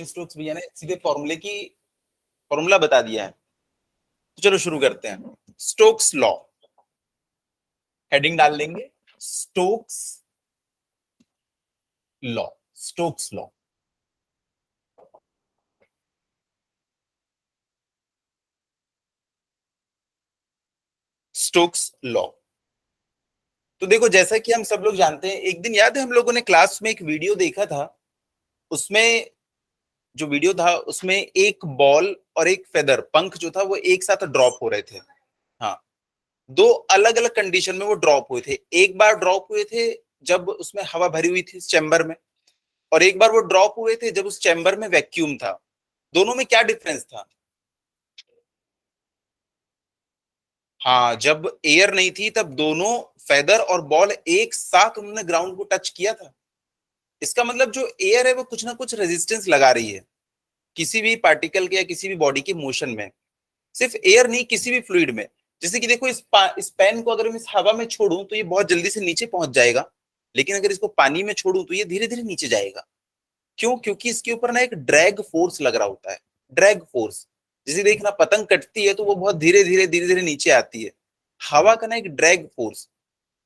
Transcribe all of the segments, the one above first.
Stokes भैया ने सीधे फॉर्मूला बता दिया है। तो चलो शुरू करते हैं। स्टोक्स लॉ, हेडिंग डाल लेंगे Stokes law. Stokes law, Stokes law. तो देखो, जैसा कि हम सब लोग जानते हैं, एक दिन याद है हम लोगों ने क्लास में एक वीडियो देखा था। उसमें जो वीडियो था उसमें एक बॉल और एक फेदर, पंख जो था वो एक साथ ड्रॉप हो रहे थे। हाँ, दो अलग अलग कंडीशन में वो ड्रॉप हुए थे। एक बार ड्रॉप हुए थे जब उसमें हवा भरी हुई थी चैम्बर में, और एक बार वो ड्रॉप हुए थे जब उस चैम्बर में वैक्यूम था। दोनों में क्या डिफरेंस था? हाँ, जब एयर नहीं थी तब दोनों फेदर और बॉल एक साथ उन्होंने ग्राउंड को टच किया था। इसका मतलब जो एयर है वो कुछ ना कुछ रेजिस्टेंस लगा रही है किसी भी पार्टिकल के या किसी भी बॉडी के मोशन में। सिर्फ एयर नहीं, किसी भी फ्लूइड में। जैसे कि देखो, इस पेन को अगर मैं इस हवा में छोड़ूं तो ये बहुत जल्दी से नीचे पहुंच जाएगा, लेकिन अगर इसको पानी में छोड़ूं तो ये धीरे धीरे नीचे जाएगा। क्यों? क्योंकि इसके ऊपर ना एक ड्रैग फोर्स लग रहा होता है। ड्रैग फोर्स, जैसे देखना पतंग कटती है तो वो बहुत धीरे धीरे नीचे आती है। हवा का ना एक ड्रैग फोर्स।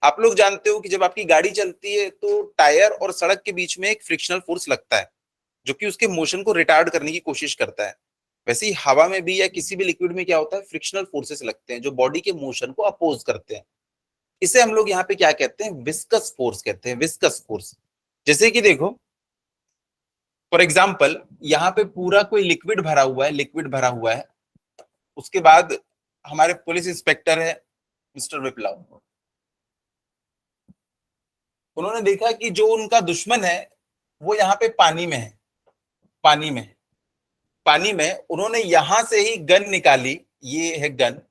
आप लोग जानते हो कि जब आपकी गाड़ी चलती है तो टायर और सड़क के बीच में एक फ्रिक्शनल फोर्स लगता है, जो कि उसके मोशन को रिटार्ड करने की कोशिश करता है। वैसे ही हवा में भी या किसी भी लिक्विड में क्या होता है, फ्रिक्शनल फोर्सेस लगते हैं जो बॉडी के मोशन को अपोज करते हैं। इसे हम लोग यहाँ पे क्या कहते हैं? विस्कस फोर्स कहते हैं, विस्कस फोर्स। जैसे कि देखो, फॉर एग्जाम्पल, यहाँ पे पूरा कोई लिक्विड भरा हुआ है, लिक्विड भरा हुआ है। उसके बाद हमारे पुलिस इंस्पेक्टर है मिस्टर विप्लव। उन्होंने देखा कि जो उनका दुश्मन है वो यहाँ पे पानी में है। पानी में, पानी में उन्होंने यहां से ही गन निकाली, ये है गन,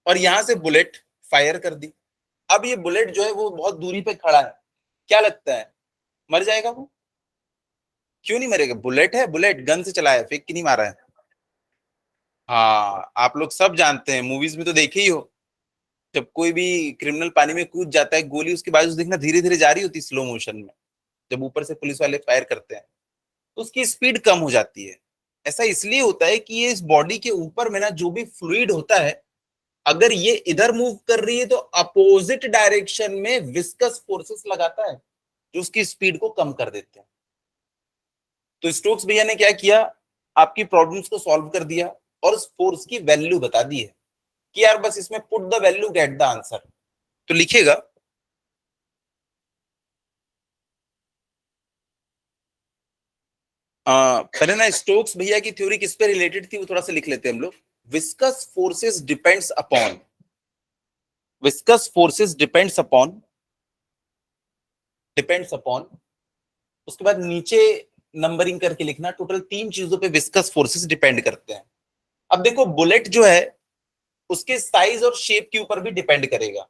और यहां से बुलेट फायर कर दी। अब ये बुलेट जो है वो बहुत दूरी पे खड़ा है। क्या लगता है, मर जाएगा वो? क्यों नहीं मरेगा? बुलेट है, बुलेट गन से चलाया है, फेंक के नहीं मारा है। हाँ, आप लोग सब जानते हैं, मूवीज में तो देखे ही हो। जब कोई भी क्रिमिनल पानी में कूद जाता है, गोली उसके बाजू से देखना धीरे धीरे जा रही होती है, स्लो मोशन में। जब ऊपर से पुलिस वाले फायर करते हैं तो उसकी स्पीड कम हो जाती है। ऐसा इसलिए होता है कि ये इस बॉडी के ऊपर में ना जो भी फ्लूइड होता है, अगर ये इधर मूव कर रही है तो अपोजिट डायरेक्शन में विस्कस फोर्सेस लगाता है जो उसकी स्पीड को कम कर देते हैं। तो स्टोक्स भैया ने क्या किया, आपकी प्रॉब्लम्स को सॉल्व कर दिया और उस फोर्स की वैल्यू बता दी है कि यार बस इसमें put the value get the answer. तो लिखेगा, पहले ना स्टोक्स भैया की थ्योरी किस पे रिलेटेड थी वो थोड़ा सा लिख लेते हैं हम लोग। Viscous forces depends upon, viscous forces depends upon, उसके बाद नीचे नंबरिंग करके लिखना, टोटल 3 चीजों पे विस्कस फोर्सेस डिपेंड करते हैं। अब देखो, बुलेट जो है उसके साइज और शेप के ऊपर भी डिपेंड करेगा।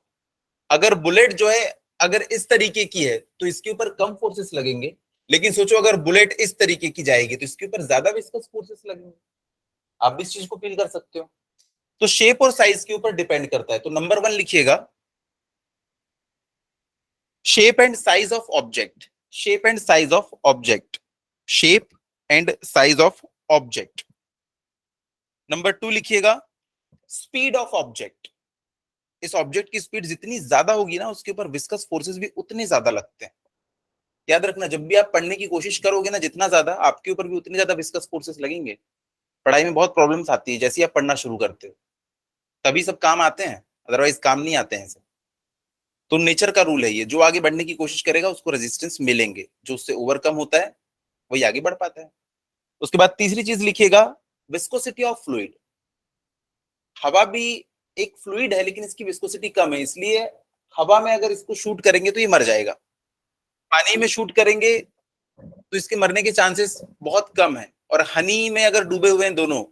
अगर बुलेट जो है अगर इस तरीके की है तो इसके ऊपर कम फोर्सेस लगेंगे, लेकिन सोचो अगर बुलेट इस तरीके की जाएगी तो इसके ऊपर ज्यादा विस्कस फोर्सेस लगेंगे। आप भी इस चीज को फील कर सकते हो। तो शेप और साइज के ऊपर डिपेंड करता है। तो नंबर 1 लिखिएगा, shape and size of object. Shape and size of object, shape and size of object. Number 2 लिखिएगा, स्पीड ऑफ ऑब्जेक्ट। इस ऑब्जेक्ट की स्पीड जितनी ज्यादा होगी ना उसके ऊपर विस्कस फोर्सेस भी उतने ज्यादा लगते हैं। याद रखना, जब भी आप पढ़ने की कोशिश करोगे ना जितना ज्यादा, आपके ऊपर भी उतने ज्यादा विस्कस फोर्सेस लगेंगे। पढ़ाई में बहुत प्रॉब्लम्स आती है जैसे ही आप पढ़ना शुरू करते हो, तभी सब काम आते हैं, अदरवाइज काम नहीं आते हैं सब। तो नेचर का रूल है ये, जो आगे बढ़ने की कोशिश करेगा उसको रेजिस्टेंस मिलेंगे, जो उससे ओवरकम होता है वही आगे बढ़ पाता है। उसके बाद तीसरी चीज लिखिएगा, विस्कोसिटी ऑफ फ्लूइड। हवा भी एक फ्लूइड है लेकिन इसकी विस्कोसिटी कम है, इसलिए हवा में अगर इसको शूट करेंगे तो ये मर जाएगा। पानी में शूट करेंगे तो इसके मरने के चांसेस बहुत कम है। और हनी में अगर डूबे हुए हैं दोनों,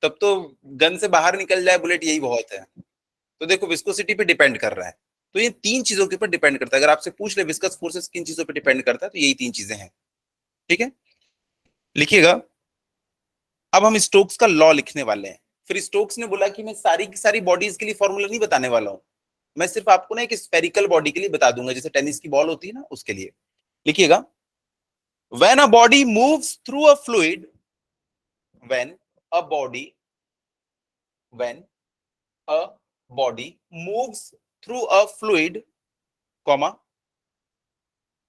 तब तो गन से बाहर निकल जाए बुलेट, यही बहुत है। तो देखो, विस्कोसिटी पे डिपेंड कर रहा है। तो ये 3 चीजों के ऊपर डिपेंड करता है। अगर आपसे पूछ ले विस्कस फोर्सेस किन चीजों पे डिपेंड करता है, तो यही 3 चीजें हैं। ठीक है, लिखिएगा। अब हम स्टोक्स का लॉ लिखने वाले हैं। फिर स्टोक्स ने बोला कि मैं सारी की सारी बॉडीज के लिए फॉर्मूला नहीं बताने वाला हूं, मैं सिर्फ आपको ना एक स्फेरिकल बॉडी के लिए बता दूंगा, जैसे टेनिस की बॉल होती है ना, उसके लिए। लिखिएगा, When a body moves through a fluid, when a body when a body moves through a fluid, comma,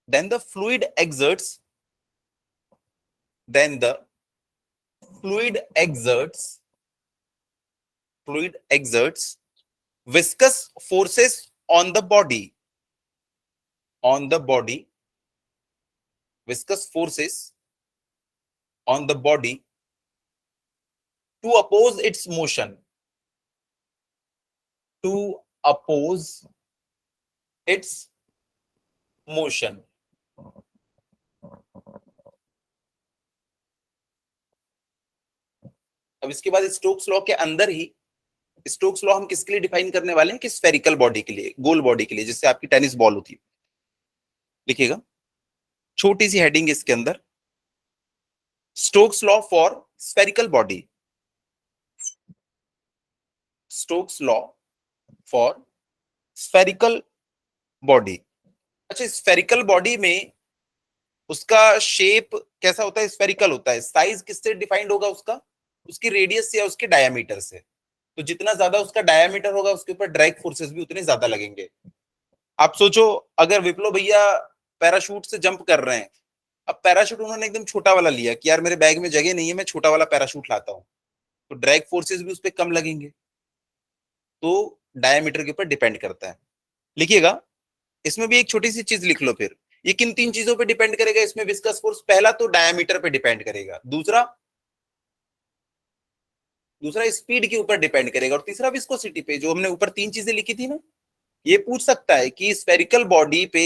then the fluid exerts then the fluid exerts viscous forces on the body viscous forces on the body to oppose its motion अब इसके बाद Stokes law के अंदर ही Stokes law हम किसके लिए define करने वाले हैं कि स्फेरिकल बॉडी के लिए, गोल बॉडी के लिए, जिससे आपकी टेनिस बॉल होती है। लिखिएगा, छोटी सी हेडिंग इसके अंदर, Stokes law for spherical body, Stokes law for spherical body. अच्छा, स्फेरिकल बॉडी में उसका शेप कैसा होता है? स्फेरिकल होता है। साइज किससे डिफाइंड होगा उसका? उसकी रेडियस या उसके डायमीटर से। तो जितना ज्यादा उसका डायमीटर होगा उसके ऊपर ड्रैग फोर्सेस भी उतने ज्यादा लगेंगे। आप सोचो, अगर विप्लो भैया पैराशूट से जंप कर रहे हैं, अब पैराशूट उन्होंने एकदम छोटा वाला लिया कि यार मेरे बैग में जगह नहीं है, मैं छोटा वाला पैराशूट लाता हूं, तो ड्रैग फोर्सेस भी उस पर कम लगेंगे। तो डायमीटर के ऊपर डिपेंड करता है। लिखिएगा, इसमें भी एक छोटी सी चीज लिख लो फिर, ये किन तीन चीजों पे डिपेंड करेगा इसमें विस्कस फोर्स? पहला तो डायमीटर पे डिपेंड करेगा, दूसरा स्पीड के ऊपर डिपेंड करेगा, और तीसरा विस्कोसिटी पे, जो हमने ऊपर तीन चीजें लिखी थी ना। ये पूछ सकता है कि स्फेरिकल बॉडी पे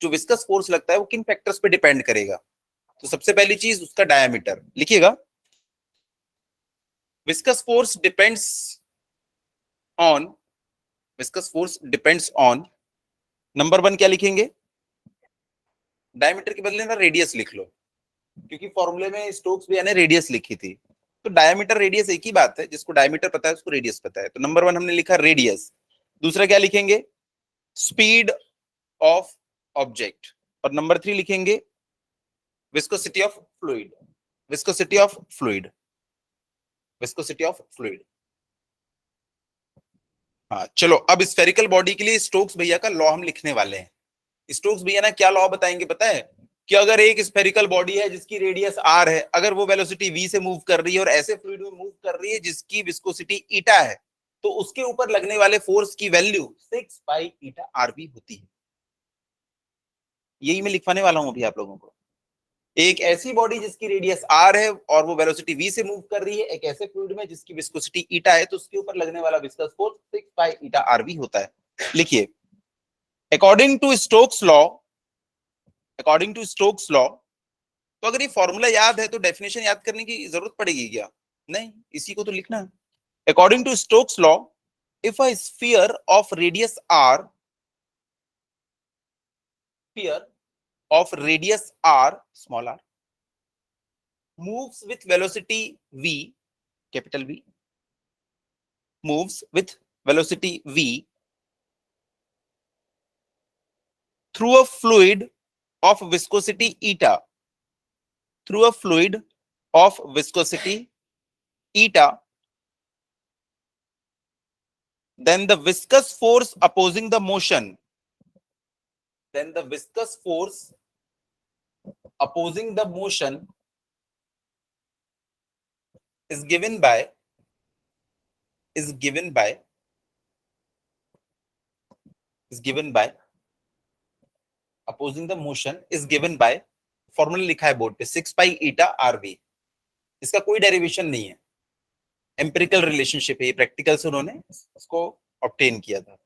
जो विस्कस फोर्स लगता है वो किन फैक्टर्स पे डिपेंड करेगा। तो सबसे पहली चीज उसका डायमीटर। लिखिएगा, viscous force depends on number 1 क्या लिखेंगे? डायमीटर के बदले ना रेडियस लिख लो, क्योंकि फॉर्मूले में स्टोक्स भैया ने रेडियस लिखी थी। तो डायमीटर रेडियस एक ही बात है, जिसको डायमीटर पता है उसको रेडियस पता है। तो नंबर 1 हमने लिखा रेडियस। दूसरा क्या लिखेंगे? Speed of object. और नंबर 3 लिखेंगे viscosity of fluid. Viscosity of fluid. हाँ चलो, अब स्फेरिकल बॉडी के लिए स्टोक्स भैया का लॉ हम लिखने वाले हैं। स्टोक्स भैया ना क्या लॉ बताएंगे पता है? कि अगर एक स्फेरिकल बॉडी है जिसकी रेडियस r है, अगर वो वेलोसिटी v से मूव कर रही है और ऐसे फ्लूइड में मूव कर रही है जिसकी विस्कोसिटी ईटा है, तो उसके ऊपर लगने वाले फोर्स की वैल्यू 6 पाई ईटा आरबी होती है। यही मैं लिखवाने वाला हूं अभी आप लोगों को। एक ऐसी बॉडी जिसकी रेडियस r है और वो वेलोसिटी v से मूव कर रही है एक ऐसे फ्लूइड में जिसकी विस्कोसिटी ईटा है, तो उसके ऊपर लगने वाला विस्कस फोर्स 6 पाई ईटा आरबी होता है। लिखिए, अकॉर्डिंग टू स्टोक्स लॉ, तो अगर ये फॉर्मूला याद है तो डेफिनेशन याद करने की जरूरत पड़ेगी क्या? नहीं, इसी को तो लिखना है। According to Stokes law, if a sphere of radius r small r moves with velocity v, capital V, moves with velocity v through a fluid of viscosity eta, then the viscous force opposing the motion is given by opposing the motion is given by, formula लिखा है board पे, 6 pi ईटा RB. इसका कोई derivation नहीं है, empirical relationship है, ये practical से उन्होंने इसको ऑब्टेन किया था।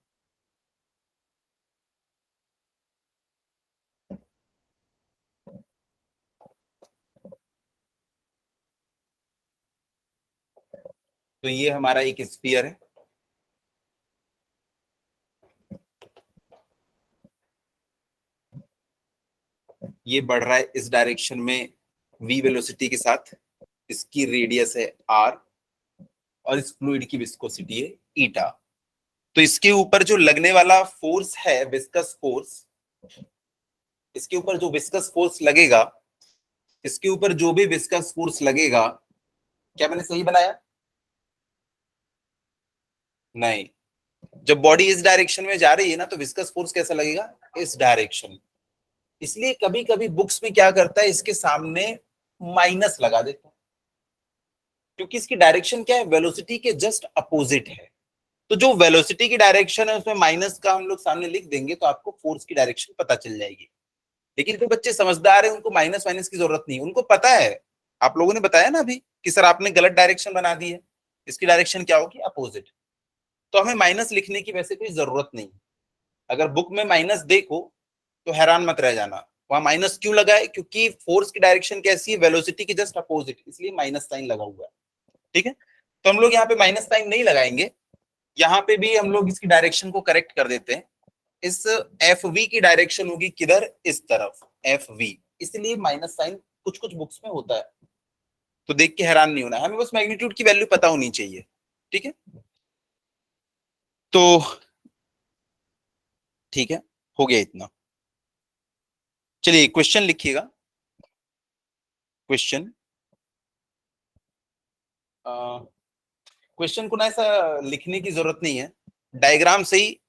तो ये हमारा एक स्फीयर है, ये बढ़ रहा है इस डायरेक्शन में v वेलोसिटी के साथ, इसकी रेडियस है r और इस फ्लूइड की विस्कोसिटी है ईटा। तो इसके ऊपर जो लगने वाला फोर्स है विस्कस फोर्स, इसके ऊपर जो विस्कस फोर्स लगेगा इसके ऊपर जो भी विस्कस फोर्स लगेगा, क्या मैंने सही बनाया? नहीं, जब बॉडी इस डायरेक्शन में जा रही है ना, तो विस्कस फोर्स कैसा लगेगा? इस डायरेक्शन। इसलिए कभी कभी बुक्स में क्या करता है, इसके सामने माइनस लगा देता है, क्योंकि इसकी डायरेक्शन क्या है? वेलोसिटी के जस्ट अपोजिट है। तो जो वेलोसिटी की डायरेक्शन है उसमें माइनस का हम लोग सामने लिख देंगे, तो आपको फोर्स की डायरेक्शन पता चल जाएगी। लेकिन जो बच्चे समझदार है, उनको माइनस माइनस की जरूरत नहीं, उनको पता है। आप लोगों ने बताया ना अभी कि सर आपने गलत डायरेक्शन बना दी है, इसकी डायरेक्शन क्या होगी? अपोजिट। तो हमें माइनस लिखने की वैसे कोई जरूरत नहीं। अगर बुक में माइनस देखो तो हैरान मत रह जाना, वहां माइनस क्यों लगा है? क्योंकि फोर्स की डायरेक्शन कैसी है? वेलोसिटी की जस्ट अपोजिट, इसलिए माइनस साइन लगा हुआ है। ठीक है, तो हम लोग यहाँ पे माइनस साइन नहीं लगाएंगे। यहाँ पे भी हम लोग इसकी डायरेक्शन को करेक्ट कर देते हैं। इस एफ वी की डायरेक्शन होगी किधर? इस तरफ, एफ वी। इसलिए माइनस साइन कुछ कुछ बुक्स में होता है, तो देख के हैरान नहीं होना, हमें बस मैग्नीट्यूड की वैल्यू पता होनी चाहिए। ठीक है, तो ठीक है, हो गया इतना। चलिए क्वेश्चन लिखिएगा। क्वेश्चन, क्वेश्चन को ना ऐसा लिखने की जरूरत नहीं है, डायग्राम से ही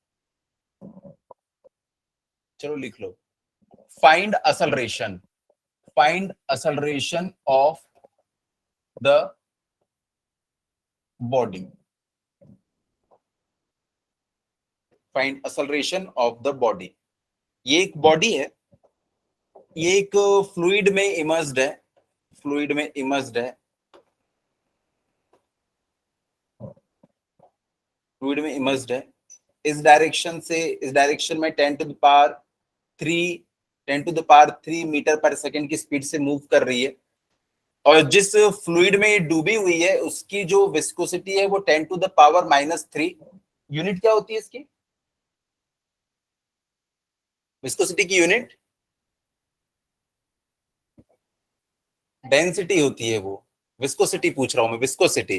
चलो लिख लो। Find acceleration, find acceleration of the body, find acceleration of the body. ये एक बॉडी है, ये एक फ्लूइड में इमर्स्ड है, फ्लूइड में इमर्स्ड है, फ्लूइड में इमर्स्ड है। इस डायरेक्शन से इस डायरेक्शन में 10 to the power 3, 10 to the power 3 metre per second की स्पीड से मूव कर रही है। और जिस फ्लूइड में ये डूबी हुई है, उसकी जो विस्कोसिटी है वो 10 टू द पावर -3। यूनिट क्या होती है इसकी? विस्कोसिटी की यूनिट डेंसिटी होती है। वो विस्कोसिटी पूछ रहा हूं मैं, विस्कोसिटी।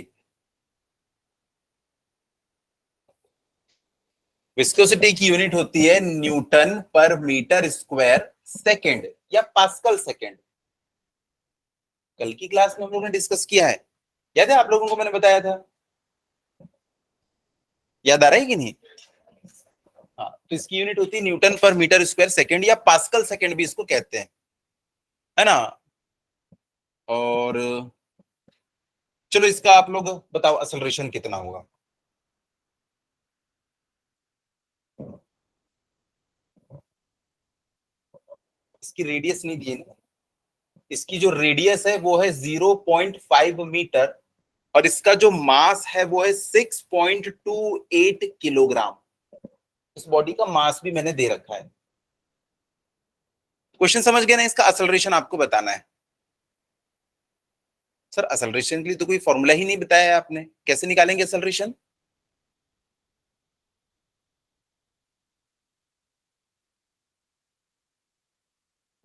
विस्कोसिटी की यूनिट होती है Newton per metre square second, या पास्कल सेकेंड। कल की क्लास में हम लोगों ने डिस्कस किया है, याद है आप लोगों को? मैंने बताया था, याद आ रहा है कि नहीं? हाँ, तो इसकी यूनिट होती है Newton per metre square second, या पास्कल सेकेंड भी इसको कहते हैं, है ना? और चलो इसका आप लोग बताओ असलरेशन कितना होगा। इसकी रेडियस नहीं दी है ना, इसकी जो रेडियस है वो है 0.5 मीटर, और इसका जो मास है वो है 6.28 किलोग्राम। इस बॉडी का मास भी मैंने दे रखा है। क्वेश्चन समझ गए ना? इसका असलरेशन आपको बताना है। सर असलरेशन के लिए तो कोई फॉर्मूला ही नहीं बताया है आपने, कैसे निकालेंगे असलरेशन?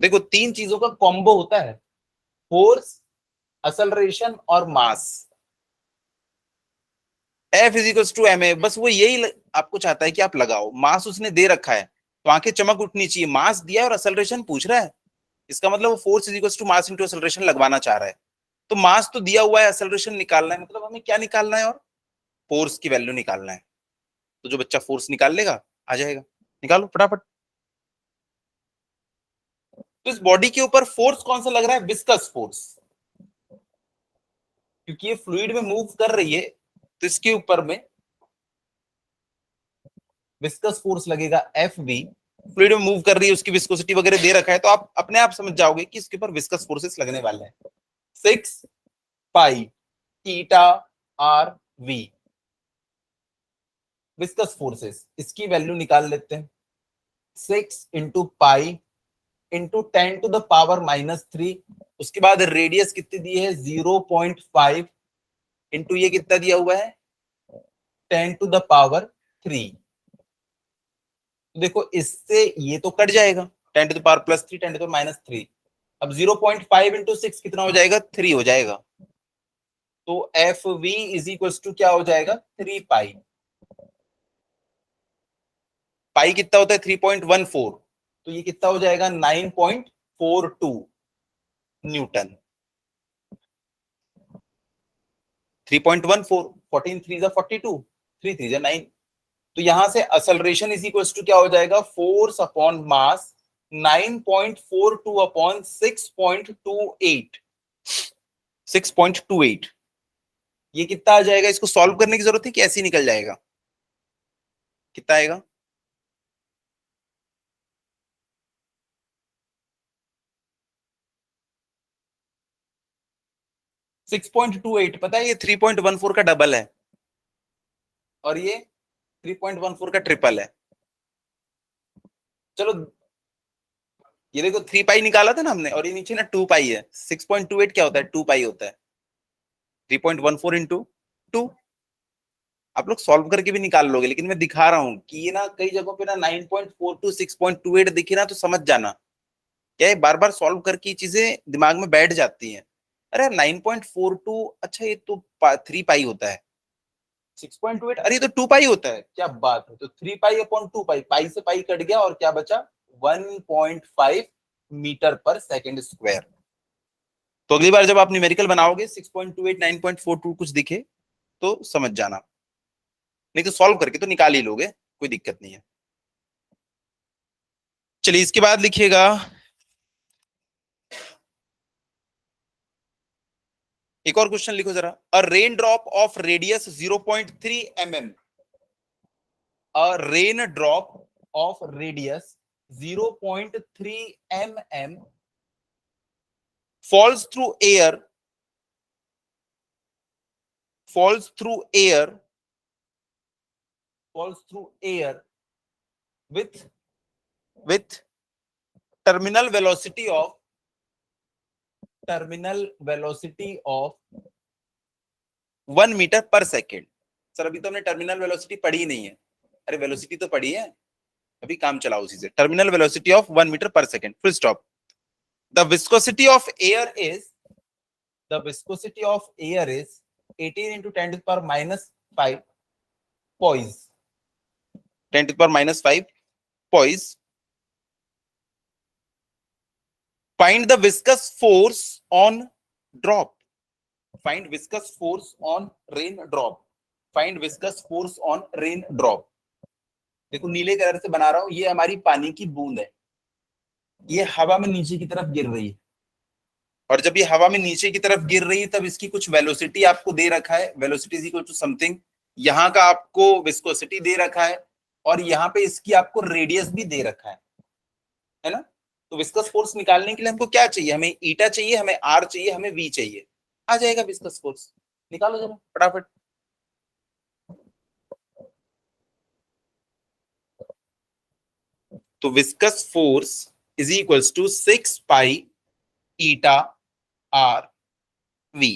देखो, तीन चीजों का कॉम्बो होता है, फोर्स, असलरेशन और mass. F equals to M A, बस वो यही आपको चाहता है कि आप लगाओ। मास उसने दे रखा है, तो आंखें चमक उठनी चाहिए, मास दिया है और असलरेशन पूछ रहा है, इसका मतलब वो force equals to mass into acceleration लगवाना चाह रहा है। तो मास तो दिया हुआ है, असलरेशन निकालना है, मतलब हमें क्या निकालना है? और फोर्स की वैल्यू निकालना है। तो जो बच्चा फोर्स निकाल लेगा आ जाएगा, निकालो फटाफट। तो इस बॉडी के ऊपर फोर्स कौन सा लग रहा है? विस्कस फोर्स, क्योंकि ये फ्लूइड में मूव कर रही है, तो इसके ऊपर में विस्कस फोर्स लगेगा एफ वी। फ्लूइड में मूव कर रही है, उसकी विस्कोसिटी वगैरह दे रखा है, तो आप अपने आप समझ जाओगे कि इसके ऊपर विस्कस फोर्सेस लगने वाले हैं। 6 pi theta r v viscous forces, इसकी वैल्यू निकाल लेते हैं। 6 × पाई × 10 टू द पावर -3। उसके बाद रेडियस कितनी दी है? 0.5 इंटू ये कितना दिया हुआ है? 10 टू द पावर 3। देखो इससे ये तो कट जाएगा, 10 to the power +3, 10 to the power -3। अब 0.5 इंटू 6 कितना हो जाएगा? 3 हो जाएगा। तो F V is equal to क्या हो जाएगा? 3 पाई। पाई कितना होता है? 3.14, तो ये कितना हो जाएगा? 9.42। न्यूटन। 3.14, 14 3 जा 42, 3 3 जा 9। तो यहां से असलरेशन इज इक्वल टू क्या हो जाएगा, फोर्स अपॉन मास 9.42 अपॉन 6.28, 6.28। ये कितना आ जाएगा, इसको सॉल्व करने की जरूरत है कि ऐसे ही निकल जाएगा, कितना आएगा? सिक्स पॉइंट टू एट, पता है ये 3.14 का डबल है और ये 3.14 का ट्रिपल है। चलो ये देखो 3 पाई निकाला था ना हमने, और ये नीचे ना 2 पाई है। 6.28 क्या होता है, 2 पाई होता है। 3.14 इंटू 2, आप लोग सॉल्व करके भी निकाल लोगे, लेकिन मैं दिखा रहा हूं कि ये ना कई जगहों पे ना 9.42 6.28 दिखे ना, तो समझ जाना क्या है, बार बार सॉल्व करके ये चीजें दिमाग में बैठ जाती हैं। अरे 9.42, अच्छा ये तो 3 पाई होता है। 6.28, अरे ये तो 2 पाई होता है, क्या बात है। तो 3 पाई अपॉन 2 पाई, पाई से पाई कट गया और क्या बचा, 1.5 मीटर पर सेकेंड स्क्वायर। तो अगली बार जब आप न्यूमेरिकल बनाओगे 6.28 9.42 कुछ दिखे तो समझ जाना, नहीं तो सॉल्व करके तो निकाल ही लोगे, कोई दिक्कत नहीं है। चलिए इसके बाद लिखिएगा, एक और क्वेश्चन लिखो जरा। A rain drop of radius 0.3 mm, a rain drop of radius 0.3 mm falls through air, falls through air, falls through air with terminal velocity of, terminal velocity of 1 metre per second. Sir अभी तो हमने terminal velocity पढ़ी नहीं है। अरे velocity तो पढ़ी है, अभी काम चलाओ उसी से। Terminal velocity of 1 metre per second, full stop. The viscosity of air is, the viscosity of air is 18 into 10 to the power minus 5 poise, 10 to the power minus 5 poise. Find the viscous force on drop, find viscous force on rain drop, find viscous force on rain drop. देखो नीले colour से बना रहा हूं, ये हमारी पानी की बूंद है, ये हवा में नीचे की तरफ गिर रही है, और जब ये हवा में नीचे की तरफ गिर रही है तब इसकी कुछ वेलोसिटी आपको दे रखा है, velocity is equal to something, यहाँ का आपको विस्कोसिटी दे रखा है, और यहाँ पे इसकी आपको रेडियस भी दे रखा है ना। तो विस्कस फोर्स निकालने के लिए हमको क्या चाहिए, हमें ईटा चाहिए, हमें आर चाहिए, हमें वी चाहिए। आ जाएगा विस्कस फोर्स, निकालो जरा फटाफट। तो viscous force is equals to 6 pi eta r v.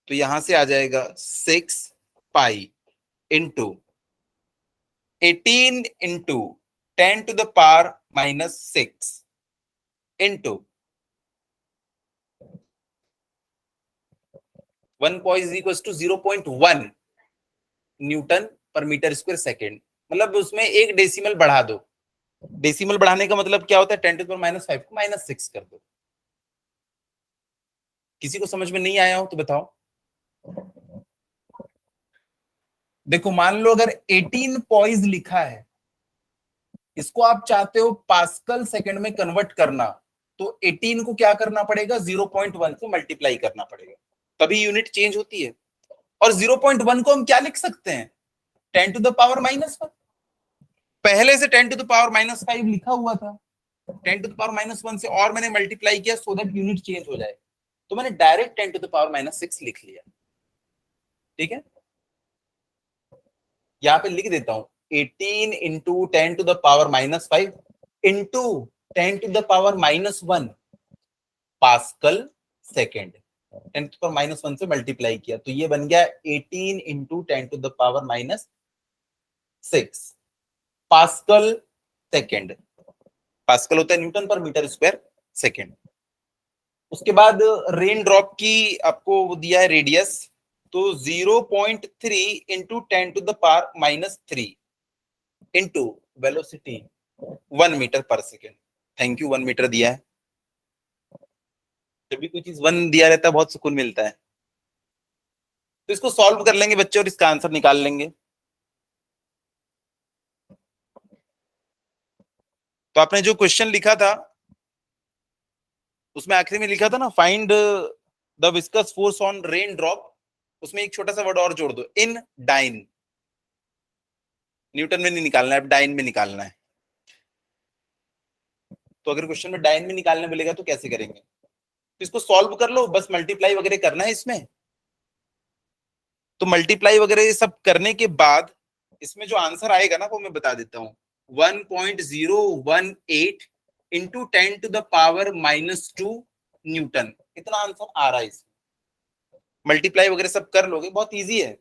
तो यहां से आ जाएगा 6 pi into 18 into 10 to the power minus 6 into 1 point equals to 0.1 newton per metre square second. मतलब उसमें एक डेसिमल बढ़ा दो। डेसिमल बढ़ाने का मतलब क्या होता है, 10 टू द पावर माइनस 5 को माइनस 6 कर दो। किसी को समझ में नहीं आया हो तो बताओ। देखो मान लो अगर 18 पॉइज लिखा है, इसको आप चाहते हो पास्कल सेकंड में कन्वर्ट करना, तो 18 को क्या करना पड़ेगा, 0.1 से मल्टीप्लाई करना पड़ेगा, तभी यूनिट चेंज होती है। और 0.1 को हम क्या लिख सकते हैं, 10 टू द पावर माइनस 1। पहले से 10 टू द पावर माइनस 5 लिखा हुआ था, 10 टू द पावर माइनस 1 से और मैंने मल्टीप्लाई किया सो दैट यूनिट चेंज हो जाए, तो मैंने direct 10 to the power minus 6 लिख लिया। ठीक है, यहां पे लिख देता हूं 18 into 10 to the power minus 5 into 10 to the power minus 1 pascal second. 10 to the power minus 1 से मल्टीप्लाई किया तो ये बन गया 18 into 10 to the power minus 6 pascal second. Pascal होता है Newton per metre square second. उसके बाद रेन ड्रॉप की आपको वो दिया है रेडियस, तो 0.3 into 10 to the power minus 3 into velocity 1 metre per second. Thank you, 1 metre दिया है। जब भी कोई चीज वन दिया रहता है बहुत सुकून मिलता है। तो इसको सॉल्व कर लेंगे बच्चे और इसका आंसर निकाल लेंगे। तो आपने जो क्वेश्चन लिखा था उसमें आखिरी में लिखा था ना, find the viscous force on rain drop, उसमें एक छोटा सा वर्ड और जोड़ दो, इन डाइन। न्यूटन में नहीं निकालना है, अब डाइन में निकालना है। तो अगर क्वेश्चन में डाइन में निकालने मिलेगा तो कैसे करेंगे? तो इसको सॉल्व कर लो, बस मल्टीप्लाई वगैरह करना है इसमें। तो मल्टीप्लाई वगैरह ये सब करने के बाद इसमें जो आंसर आएगा ना वो मैं बता देता हूँ, 1.018 इंटू 10⁻⁻2 न्यूटन, इतना आंसर आ रहा है इसमें। मल्टीप्लाई वगैरह सब कर लोगे, बहुत इजी है।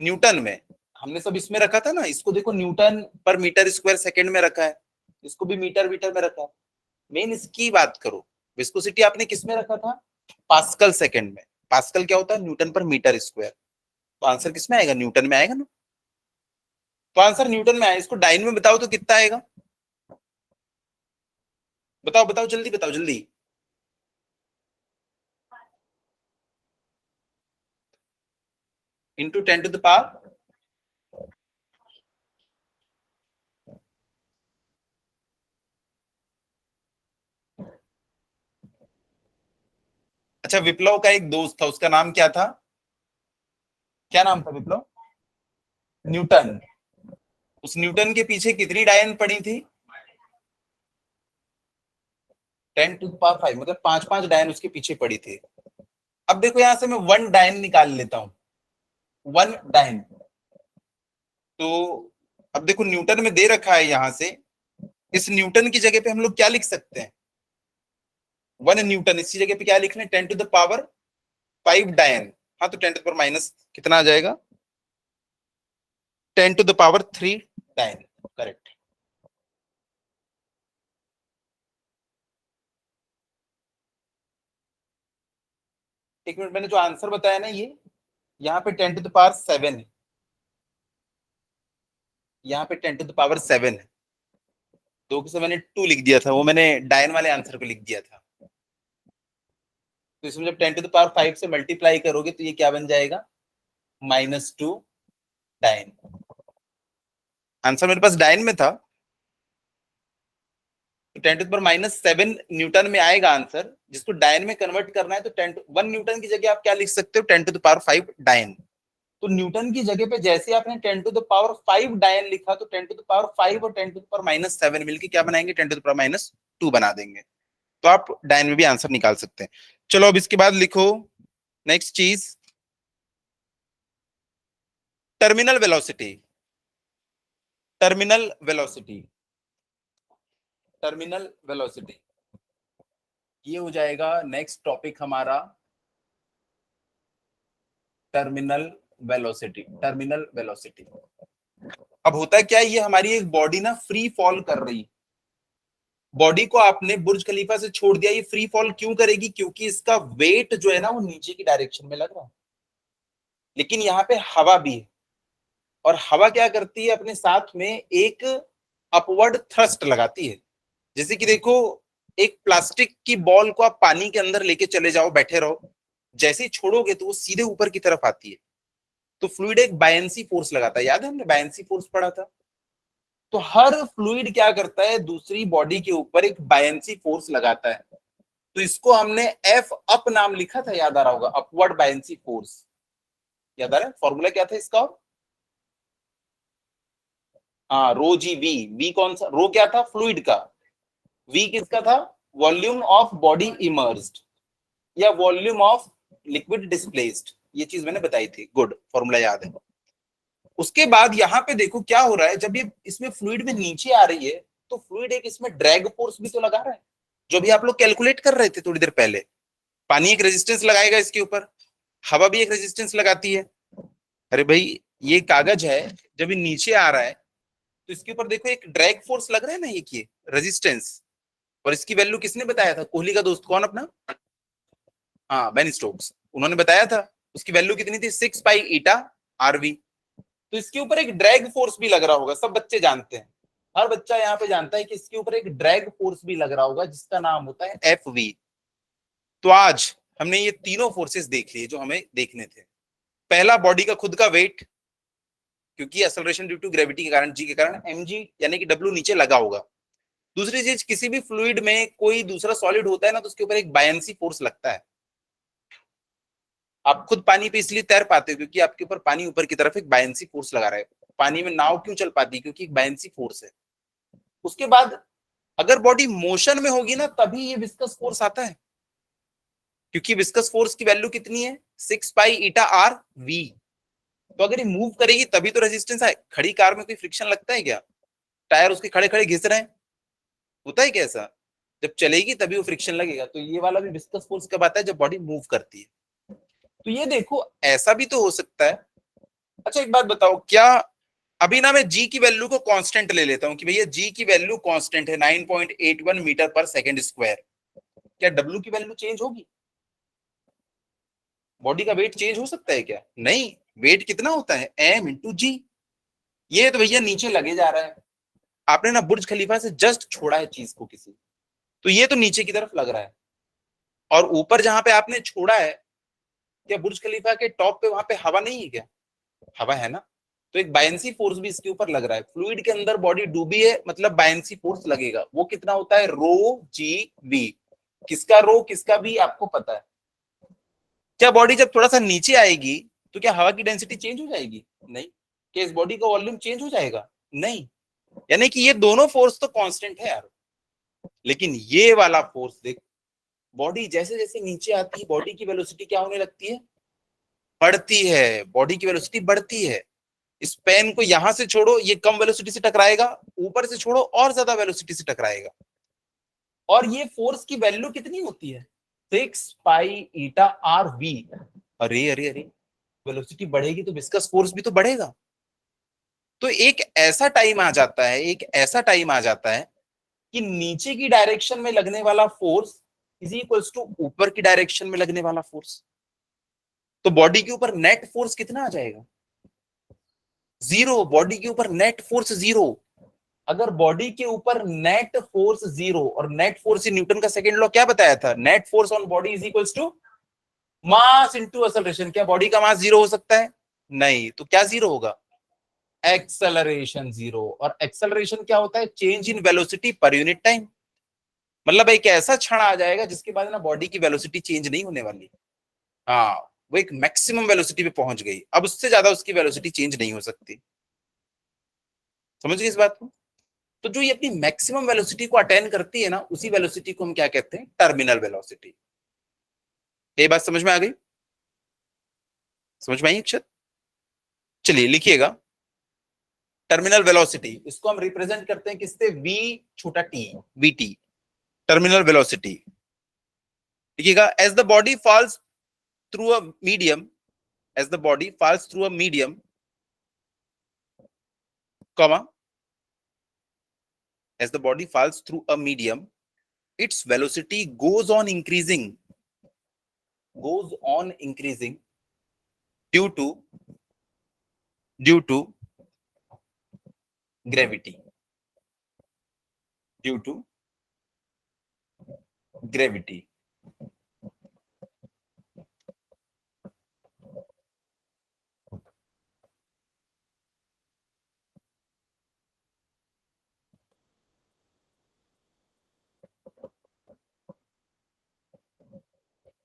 न्यूटन में हमने सब इसमें रखा था ना, इसको देखो Newton per metre square second में रखा है, इसको भी मीटर मीटर में रखा है। मेन इसकी बात करो, विस्कोसिटी आपने किस में रखा था? पास्कल सेकंड में। पास्कल क्या होता है? Newton per metre square. तो आंसर किस में आएगा? न्यूटन में आएगा ना। तो आंसर न्यूटन में आया, इसको डाइन में बताओ तो कितना आएगा? बताओ बताओ जल्दी, बताओ जल्दी। इंटू 10⁻। अच्छा, विप्लव का एक दोस्त था, उसका नाम क्या था? क्या नाम था विप्लव? न्यूटन। उस न्यूटन के पीछे कितनी डायन पड़ी थी? 10⁵, मतलब 5 5 डायन उसके पीछे पड़ी थी। अब देखो यहां से मैं 1 डायन निकाल लेता हूं, 1 डायन। तो अब देखो न्यूटन में दे रखा है यहां से, इस न्यूटन की जगह पे हम लोग क्या लिख सकते हैं? 1 न्यूटन, इसी जगह पे क्या लिख रहे हैं? 10⁵ डायन। हाँ, तो 10 माइनस कितना आ जाएगा? 10⁻³ डायन, करेक्ट। एक मिनट, मैंने जो आंसर बताया ना, ये यहाँ पे 10⁻7 है, यहाँ पे 10⁻7 है। दो से मैंने 2 लिख दिया था, वो मैंने डायन वाले आंसर को लिख दिया था। तो इसमें जब 10⁵ से मल्टीप्लाई करोगे तो ये क्या बन जाएगा? -2 डायन। आंसर मेरे पास डायन में था, तो 10⁻⁷ न्यूटन में आएगा आंसर। जिसको डायन में कन्वर्ट करना है तो 1 न्यूटन की जगह आप क्या लिख सकते हो? 10⁵ डायन। तो न्यूटन की जगह पे जैसे आपने 10⁵ डायन लिखा, तो 10⁵ और 10⁻⁷ मिलकर क्या बनाएंगे? 10⁻⁻2 बना देंगे। तो आप डायन में भी आंसर निकाल सकते हैं। चलो अब इसके बाद लिखो नेक्स्ट चीज, terminal velocity. Terminal velocity, terminal velocity, ये हो जाएगा नेक्स्ट टॉपिक हमारा, टर्मिनल वेलोसिटी। टर्मिनल वेलोसिटी, अब होता है क्या, ये हमारी एक बॉडी ना फ्री फॉल कर रही। बॉडी को आपने बुर्ज खलीफा से छोड़ दिया, ये फ्री फॉल क्यों करेगी? क्योंकि इसका वेट जो है ना वो नीचे की डायरेक्शन में लग रहा है, लेकिन यहाँ पे हवा भी है। और हवा क्या करती है? अपने साथ में एक अपवर्ड थ्रस्ट लगाती है। जैसे कि देखो, एक प्लास्टिक की बॉल को आप पानी के अंदर लेके चले जाओ, बैठे रहो, जैसे ही छोड़ोगे तो वो सीधे ऊपर की तरफ आती है। तो फ्लूइड एक बायंसी फोर्स लगाता है, याद है हमने बायंसी फोर्स पढ़ा था। तो हर फ्लूइड क्या करता है? दूसरी बॉडी के ऊपर एक बायंसी फोर्स लगाता है। तो इसको हमने एफ अप नाम लिखा था, याद आ रहा होगा, अपवर्ड बायंसी फोर्स। याद आ रहा है फॉर्मूला क्या था इसका? हाँ, रो जी वी। वी कौन सा? रो क्या था? फ्लूइड का। वी किसका था? वॉल्यूम ऑफ बॉडी इमर्स्ड या वॉल्यूम ऑफ लिक्विड डिस्प्लेस्ड। ये चीज मैंने बताई थी, गुड, फॉर्मूला याद है। उसके बाद यहाँ पे देखो क्या हो रहा है, जब ये इसमें फ्लूइड में नीचे आ रही है तो फ्लूइड एक इसमें ड्रैग फोर्स भी तो लगा रहा है, जो भी आप लोग कैलकुलेट कर रहे थे थोड़ी देर पहले। पानी एक रेजिस्टेंस लगाएगा इसके ऊपर, हवा भी एक रेजिस्टेंस लगाती है। अरे भाई, ये कागज है, जब ये नीचे आ रहा है तो इसके ऊपर देखो एक ड्रैग फोर्स लग रहा है ना, ये रेजिस्टेंस। और इसकी वैल्यू किसने बताया था? कोहली का दोस्त कौन अपना? हाँ, बेन स्टोक्स, उन्होंने बताया था। उसकी वैल्यू कितनी थी? 6 पाई ईटा आरवी। तो इसके ऊपर एक ड्रैग फोर्स भी लग रहा होगा, सब बच्चे जानते हैं। हर बच्चा यहाँ पे जानता है कि इसके ऊपर एक ड्रैग फोर्स भी लग रहा होगा जिसका नाम होता है Fv। तो आज हमने ये तीनों फोर्सेस देख लिए जो हमें देखने थे। पहला, बॉडी का खुद का वेट, क्योंकि एक्सेलरेशन ड्यू टू ग्रेविटी के कारण, जी के कारण, mg यानी कि w नीचे लगा होगा। दूसरी चीज, किसी भी फ्लूइड में कोई दूसरा सॉलिड होता है ना, तो उसके ऊपर एक बायंसी फोर्स लगता है। आप खुद पानी पे इसलिए तैर पाते हो क्योंकि आपके ऊपर पानी ऊपर की तरफ एक बायंसी फोर्स लगा रहा है। पानी में नाव क्यों चल पाती है? क्योंकि एक बायंसी फोर्स है। उसके बाद अगर बॉडी मोशन में होगी ना, तभी ये विस्कस फोर्स आता है, क्योंकि विस्कस फोर्स की वैल्यू कितनी है? 6π-r-v। तो अगर ये मूव करेगी तभी तो रेजिस्टेंस है। खड़ी कार में कोई फ्रिक्शन लगता है क्या? टायर उसके खड़े खड़े घिस रहे हैं, होता है क्या ऐसा? जब चलेगी तभी वो फ्रिक्शन लगेगा। तो ये वाला भी विस्कस फोर्स कब आता है? जब बॉडी मूव करती है। तो ये देखो, ऐसा भी तो हो सकता है। अच्छा एक बात बताओ, क्या अभी ना मैं जी की वैल्यू को कांस्टेंट ले लेता हूं कि भैया जी की वैल्यू कांस्टेंट है 9.81 मीटर पर सेकंड स्क्वायर, क्या डब्ल्यू की वैल्यू चेंज होगी? बॉडी का वेट चेंज हो सकता है क्या? नहीं। वेट कितना होता है? एम इंटू जी। ये तो भैया नीचे लगे जा रहा है। आपने ना बुर्ज खलीफा से जस्ट छोड़ा है चीज को किसी, तो ये तो नीचे की तरफ लग रहा है। और ऊपर जहां पे आपने छोड़ा है, क्या बुर्ज खलीफा के टॉप पे वहां पे हवा नहीं है क्या? हवा है ना। तो एक बायंसी फोर्स भी इसके ऊपर लग रहा है। फ्लूइड के अंदर बॉडी डूबी है, मतलब बायंसी फोर्स लगेगा। वो कितना होता है? ρ-g-v। किसका रो किसका भी आपको पता है। क्या बॉडी जब थोड़ा सा नीचे आएगी तो क्या हवा की डेंसिटी चेंज हो जाएगी? नहीं। क्या इस बॉडी का वॉल्यूम चेंज हो जाएगा? नहीं। यानी कि ये दोनों फोर्स तो कांस्टेंट है यार। लेकिन ये वाला फोर्स देख, बॉडी जैसे जैसे नीचे आती है, बॉडी की वेलोसिटी क्या होने लगती है? बढ़ती है। बॉडी की वेलोसिटी बढ़ती है। इस पेन को यहां से छोड़ो, ये कम वेलोसिटी से टकराएगा, ऊपर से छोड़ो और ज्यादा वेलोसिटी से टकराएगा। और ये फोर्स की वैल्यू कितनी होती है? 6π-r-v। अरे अरे अरे, वेलोसिटी बढ़ेगी तो विस्कस फोर्स भी तो बढ़ेगा। तो एक ऐसा टाइम आ जाता है, एक ऐसा टाइम आ जाता है कि नीचे की डायरेक्शन में लगने वाला फोर्स इज इक्वल्स टू ऊपर की डायरेक्शन में लगने वाला फोर्स। तो बॉडी के ऊपर नेट फोर्स कितना आ जाएगा? जीरो। बॉडी के ऊपर नेट फोर्स जीरो। अगर बॉडी के ऊपर नेट फोर्स जीरो, और नेट फोर्स न्यूटन का सेकंड लॉ क्या बताया था? Net force on body is equals to mass into acceleration. क्या बॉडी का मास जीरो हो सकता है? नहीं। तो क्या जीरो होगा? Acceleration zero. और एक्सेलरेशन क्या होता है? Change in velocity per unit time. मतलब एक ऐसा क्षण आ जाएगा जिसके बाद ना बॉडी की वेलोसिटी चेंज नहीं होने वाली। हाँ, वो एक मैक्सिमम वेलोसिटी पे पहुंच गई, अब उससे ज्यादा उसकी वेलोसिटी चेंज नहीं हो सकती। समझ गए इस बात को? तो जो ये अपनी मैक्सिमम वेलोसिटी को अटेन करती है ना, उसी वेलोसिटी को हम क्या कहते हैं? Terminal velocity. ये बात समझ में आ गई? समझ में आई अक्षर? चलिए लिखिएगा, टर्मिनल वेलोसिटी, इसको हम रिप्रेजेंट करते हैं किससे? v छोटा t, vt, टर्मिनल वेलोसिटी। लिखिएगा, as the body falls through a medium, as the body falls through a medium, comma, as the body falls through a medium, its velocity goes on increasing due to gravity, due to gravity।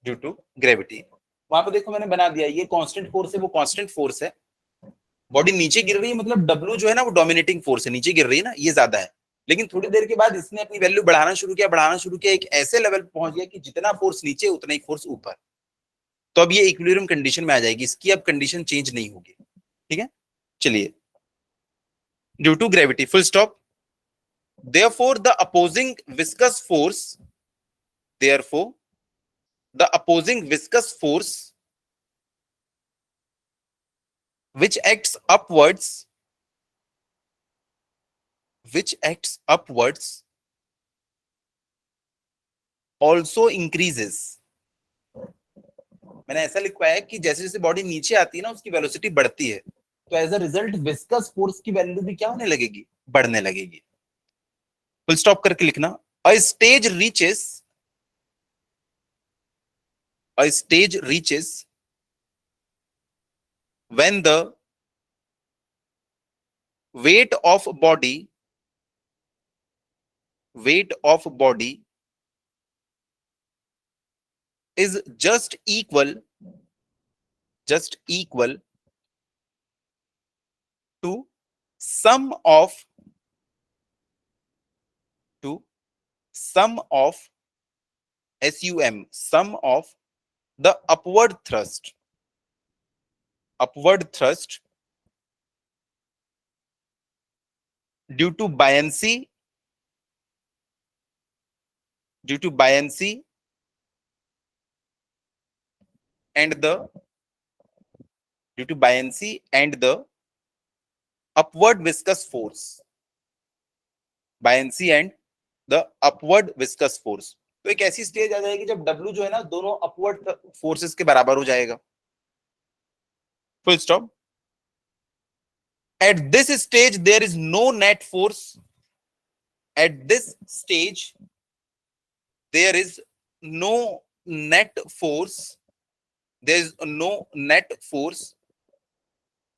Due to gravity. वहां पर देखो मैंने बना दिया, ये constant force है, वो constant force है। बॉडी नीचे गिर रही है, मतलब डब्ल्यू जो है ना वो डोमिनेटिंग फोर्स है, नीचे गिर रही है ना, ये ज्यादा है। लेकिन थोड़ी देर के बाद इसने अपनी वैल्यू बढ़ाना शुरू किया, एक ऐसे लेवल पे पहुंच गया कि जितना फोर्स नीचे उतना ही फोर्स ऊपर। तो अब ये इक्विलिब्रियम कंडीशन में आ जाएगी, इसकी अब कंडीशन चेंज नहीं होगी। ठीक है, चलिए, due to gravity, full stop. Therefore the opposing viscous force, therefore the opposing viscous force which acts upwards, also increases। मैंने ऐसा लिखवाया है कि जैसे जैसे बॉडी नीचे आती है ना, उसकी वेलोसिटी बढ़ती है, तो as a result viscous force की वैल्यू भी क्या होने लगेगी? बढ़ने लगेगी। फुल स्टॉप करके लिखना। अ stage reaches when the weight of body is just equal to sum of sum of sum of the upward thrust due to buoyancy and the upward viscous force buoyancy and the upward viscous force। तो एक ऐसी stage आ जाएगी जब W जो है ना दोनों upward forces के बराबर हो जाएगा। Full stop. At this stage there is no net force at this stage there is no net force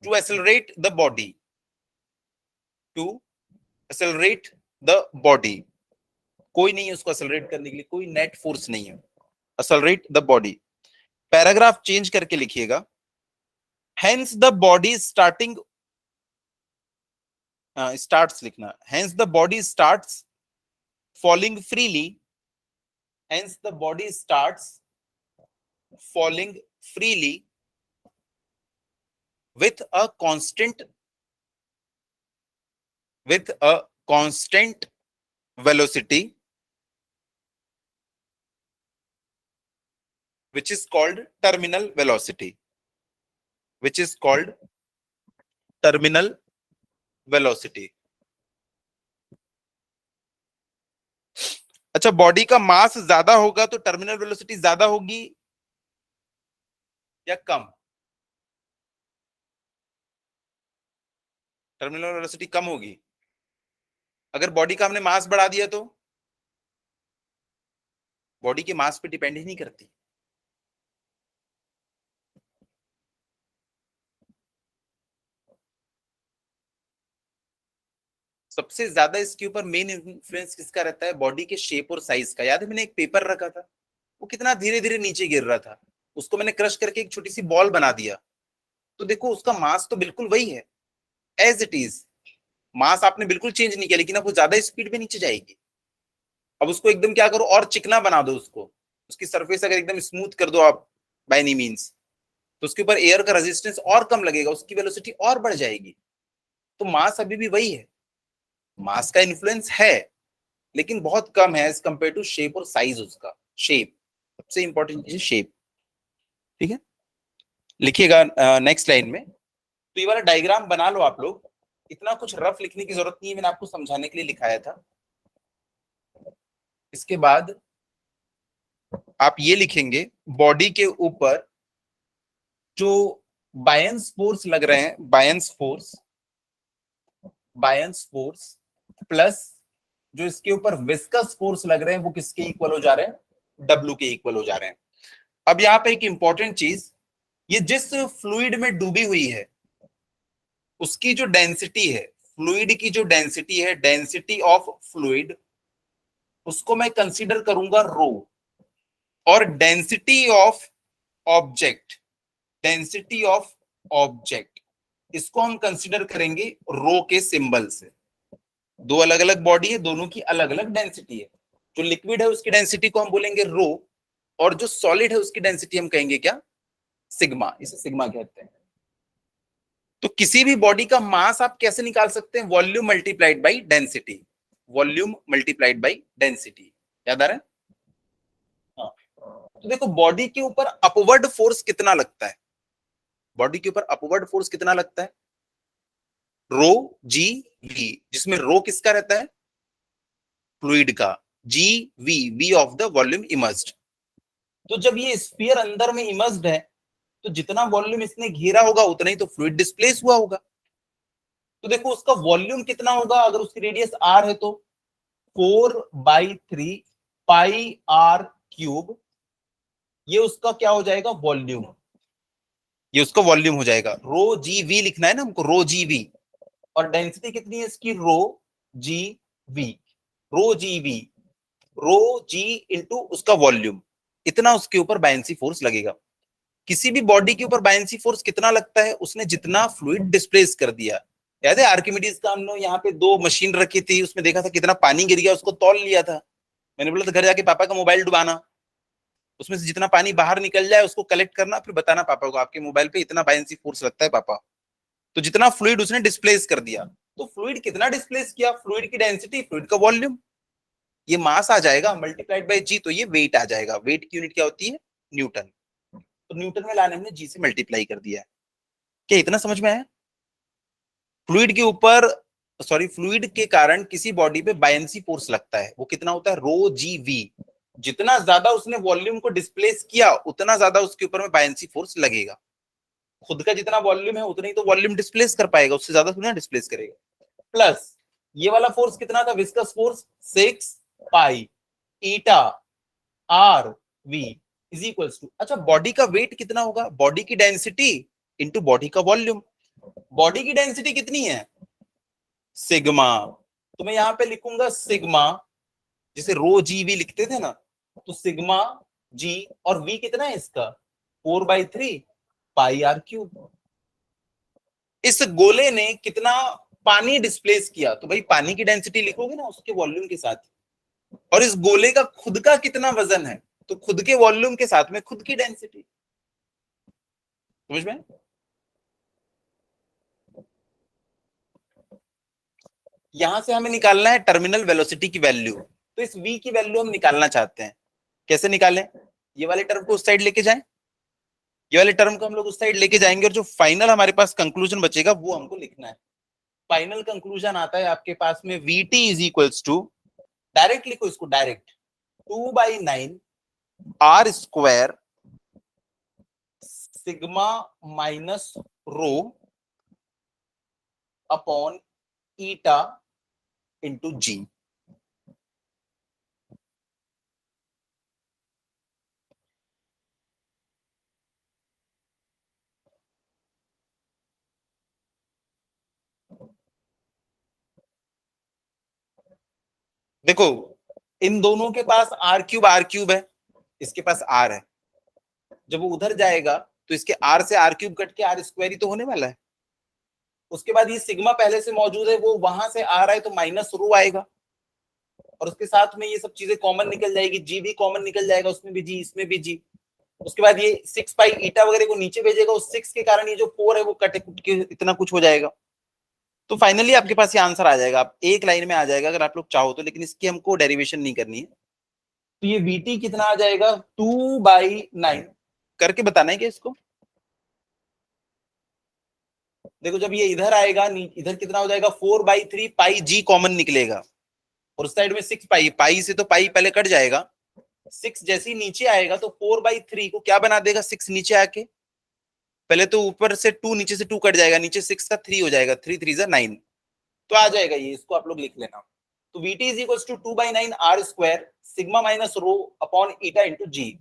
to accelerate the body कोई नहीं है उसको एक्सेलरेट करने के लिए, कोई नेट फोर्स नहीं है। Accelerate the body. Paragraph change करके लिखिएगा। हेंस द बॉडी स्टार्ट्स लिखना। Hence the body starts falling freely with a constant velocity which is called terminal velocity अच्छा, बॉडी का मास ज्यादा होगा तो टर्मिनल वेलोसिटी ज्यादा होगी या कम? टर्मिनल वेलोसिटी कम होगी। अगर बॉडी का हमने मास बढ़ा दिया तो बॉडी के मास पे डिपेंड ही नहीं करती। सबसे ज्यादा इसके ऊपर मेन इन्फ्लुएंस किसका रहता है? बॉडी के शेप और साइज का। याद है मैंने एक पेपर रखा था, वो कितना धीरे धीरे नीचे गिर रहा था, उसको मैंने क्रश करके एक छोटी सी बॉल बना दिया, तो देखो उसका मास तो बिल्कुल वही है एज इट इज। मास आपने बिल्कुल चेंज नहीं किया, लेकिन अब वो ज्यादा स्पीड पे नीचे जाएगी। अब उसको एकदम क्या करो और चिकना बना दो, उसकी सरफेस अगर एकदम स्मूथ कर दो आप बाय एनी मींस, तो उसके ऊपर एयर का रेजिस्टेंस और कम लगेगा, उसकी वेलोसिटी और बढ़ जाएगी। तो मास अभी भी वही है, मास का इन्फ्लुएंस है लेकिन बहुत कम है एज कंपेयर टू शेप और साइज। उसका शेप सबसे इंपॉर्टेंट चीज, शेप। ठीक है, लिखिएगा नेक्स्ट लाइन में। तो ये वाला डायग्राम बना लो आप लोग, इतना कुछ रफ लिखने की जरूरत नहीं है, मैंने आपको समझाने के लिए लिखाया था। इसके बाद आप ये लिखेंगे, बॉडी के ऊपर जो बायन्स फोर्स लग रहे हैं, बायन्स फोर्स प्लस जो इसके ऊपर विस्कस फोर्स लग रहे हैं, वो किसके इक्वल हो जा रहे हैं? W के इक्वल हो जा रहे हैं। अब यहाँ पे एक इंपॉर्टेंट चीज, ये जिस फ्लूइड में डूबी हुई है उसकी जो डेंसिटी है, फ्लूइड की जो डेंसिटी है, डेंसिटी ऑफ फ्लूइड, उसको मैं कंसीडर करूंगा रो। और डेंसिटी ऑफ ऑब्जेक्ट इसको हम कंसीडर करेंगे रो के सिंबल से। दो अलग अलग बॉडी है, दोनों की अलग अलग डेंसिटी है। जो लिक्विड है उसकी डेंसिटी को हम बोलेंगे रो, और जो सॉलिड है उसकी डेंसिटी हम कहेंगे क्या? सिग्मा। इसे सिग्मा कहते हैं। तो किसी भी बॉडी का मास आप कैसे निकाल सकते हैं? Volume multiplied by density. याद आ रहा है? हाँ। तो देखो बॉडी के ऊपर अपवर्ड फोर्स कितना लगता है? रो जी वी, जिसमें रो किसका रहता है? फ्लूइड का। G V of the volume immersed. तो जब ये स्फीयर अंदर में इमर्स्ड है, तो जितना वॉल्यूम इसने घेरा होगा उतना ही तो फ्लूइड डिस्प्लेस हुआ होगा। तो देखो उसका वॉल्यूम कितना होगा? अगर उसकी रेडियस r है तो 4/3 पाई आर क्यूब, ये उसका क्या हो जाएगा, वॉल्यूम, ये उसका वॉल्यूम हो जाएगा। रो जी वी लिखना है ना हमको, रो जी वी, और डेंसिटी कितनी है इसकी, rho G V, rho G V, rho G into उसका वॉल्यूम, इतना उसके ऊपर बायनेंसी फोर्स लगेगा। किसी भी बॉडी के ऊपर बायनेंसी फोर्स कितना लगता है, उसने जितना फ्लूइड डिस्प्लेस कर दिया। याद है आर्किमिडीज का, हम लोग यहाँ पे 2 मशीन रखी थी, उसमें देखा था कितना पानी गिर गया, उसको तौल लिया था। मैंने बोला था घर जाके पापा का मोबाइल डुबाना, उसमें से जितना पानी बाहर निकल जाए उसको कलेक्ट करना, फिर बताना पापा को आपके मोबाइल पे इतना बायनेंसी फोर्स लगता है पापा। तो जितना फ्लूइड उसने डिस्प्लेस कर दिया, तो फ्लूइड कितना डिस्प्लेस किया, फ्लूइड की डेंसिटी, फ्लूइड का वॉल्यूम, ये मास आ जाएगा मल्टीप्लाइड बाय जी, तो ये वेट आ जाएगा। वेट की यूनिट क्या होती है, न्यूटन। तो न्यूटन में लाने हमने जी से मल्टीप्लाई कर दिया है। क्या इतना समझ में आया? फ्लूइड के ऊपर, सॉरी, फ्लूइड के कारण किसी बॉडी पे बायनेंसी फोर्स लगता है, वो कितना होता है, रो जी वी। जितना ज्यादा उसने वॉल्यूम को डिस्प्लेस किया, उतना ज्यादा उसके ऊपर में बायनेंसी फोर्स लगेगा। खुद का जितना वॉल्यूम है उतना ही तो वॉल्यूम डिस्प्लेस कर पाएगा, उससे ज्यादा थोड़ी ना डिस्प्लेस करेगा। प्लस ये वाला फोर्स कितना था, viscous force, 6 pi eta r v is equals to, अच्छा बॉडी का वेट कितना होगा, बॉडी की डेंसिटी इंटू बॉडी का वॉल्यूम। बॉडी की डेंसिटी कितनी है, सिग्मा, तो मैं यहां पे लिखूंगा सिग्मा, जिसे रो जी वी लिखते थे ना, तो सिग्मा जी, और वी कितना है इसका, 4/3 पाई आर क्यूब। इस गोले ने कितना पानी डिस्प्लेस किया, तो भाई पानी की डेंसिटी लिखोगे ना उसके वॉल्यूम के साथ। और इस गोले का खुद का कितना वजन है, तो खुद के वॉल्यूम के साथ में खुद की डेंसिटी। समझ में? यहां से हमें निकालना है टर्मिनल वेलोसिटी की वैल्यू, तो इस v की वैल्यू हम निकालना चाहते हैं। कैसे निकालें, ये वाले टर्म को उस साइड लेके जाएं, ये वाले टर्म को हम लोग उस साइड लेके जाएंगे, और जो फाइनल हमारे पास कंक्लूजन बचेगा वो हमको लिखना है। फाइनल कंक्लूजन आता है आपके पास में, vt is equals to, direct लिखो इसको, direct 2/9 are square sigma minus rho upon eta into G. देखो इन दोनों के पास आर क्यूब है, इसके पास आर है, जब वो उधर जाएगा तो इसके आर से आर क्यूब कट के आर स्क्वायर ही तो होने वाला है। उसके बाद ये सिग्मा पहले से मौजूद है, वो वहां से आ रहा है तो माइनस रो आएगा, और उसके साथ में ये सब चीजें कॉमन निकल जाएगी, जी भी कॉमन निकल जाएगा, उसमें भी जी इसमें भी जी। उसके बाद ये 6 पाई ईटा वगैरह को नीचे भेजेगा, उस 6 के कारण ये जो 4 है वो कटे कुट के इतना कुछ हो जाएगा। तो फाइनली आपके पास ये आंसर आ जाएगा, आप एक लाइन में आ जाएगा अगर आप लोग चाहो तो, लेकिन इसकी हमको डेरिवेशन नहीं करनी है। तो ये वीटी कितना आ जाएगा, 2/9, करके बताना है क्या इसको। देखो जब ये इधर आएगा, इधर कितना हो जाएगा, 4/3 पाई जी कॉमन निकलेगा, और उस साइड में 6 पाई, पाई से तो पाई पहले कट जाएगा, 6 जैसे ही नीचे आएगा तो 4/3 को क्या बना देगा, 6 नीचे आके, पहले तो ऊपर से 2, नीचे से 2 कट जाएगा, नीचे 6 का 3 हो जाएगा, 3 3 9, तो आ जाएगा ये, इसको आप लोग लिख लेना। तो Vt is equal to 2/9 are square sigma minus rho upon eta into g.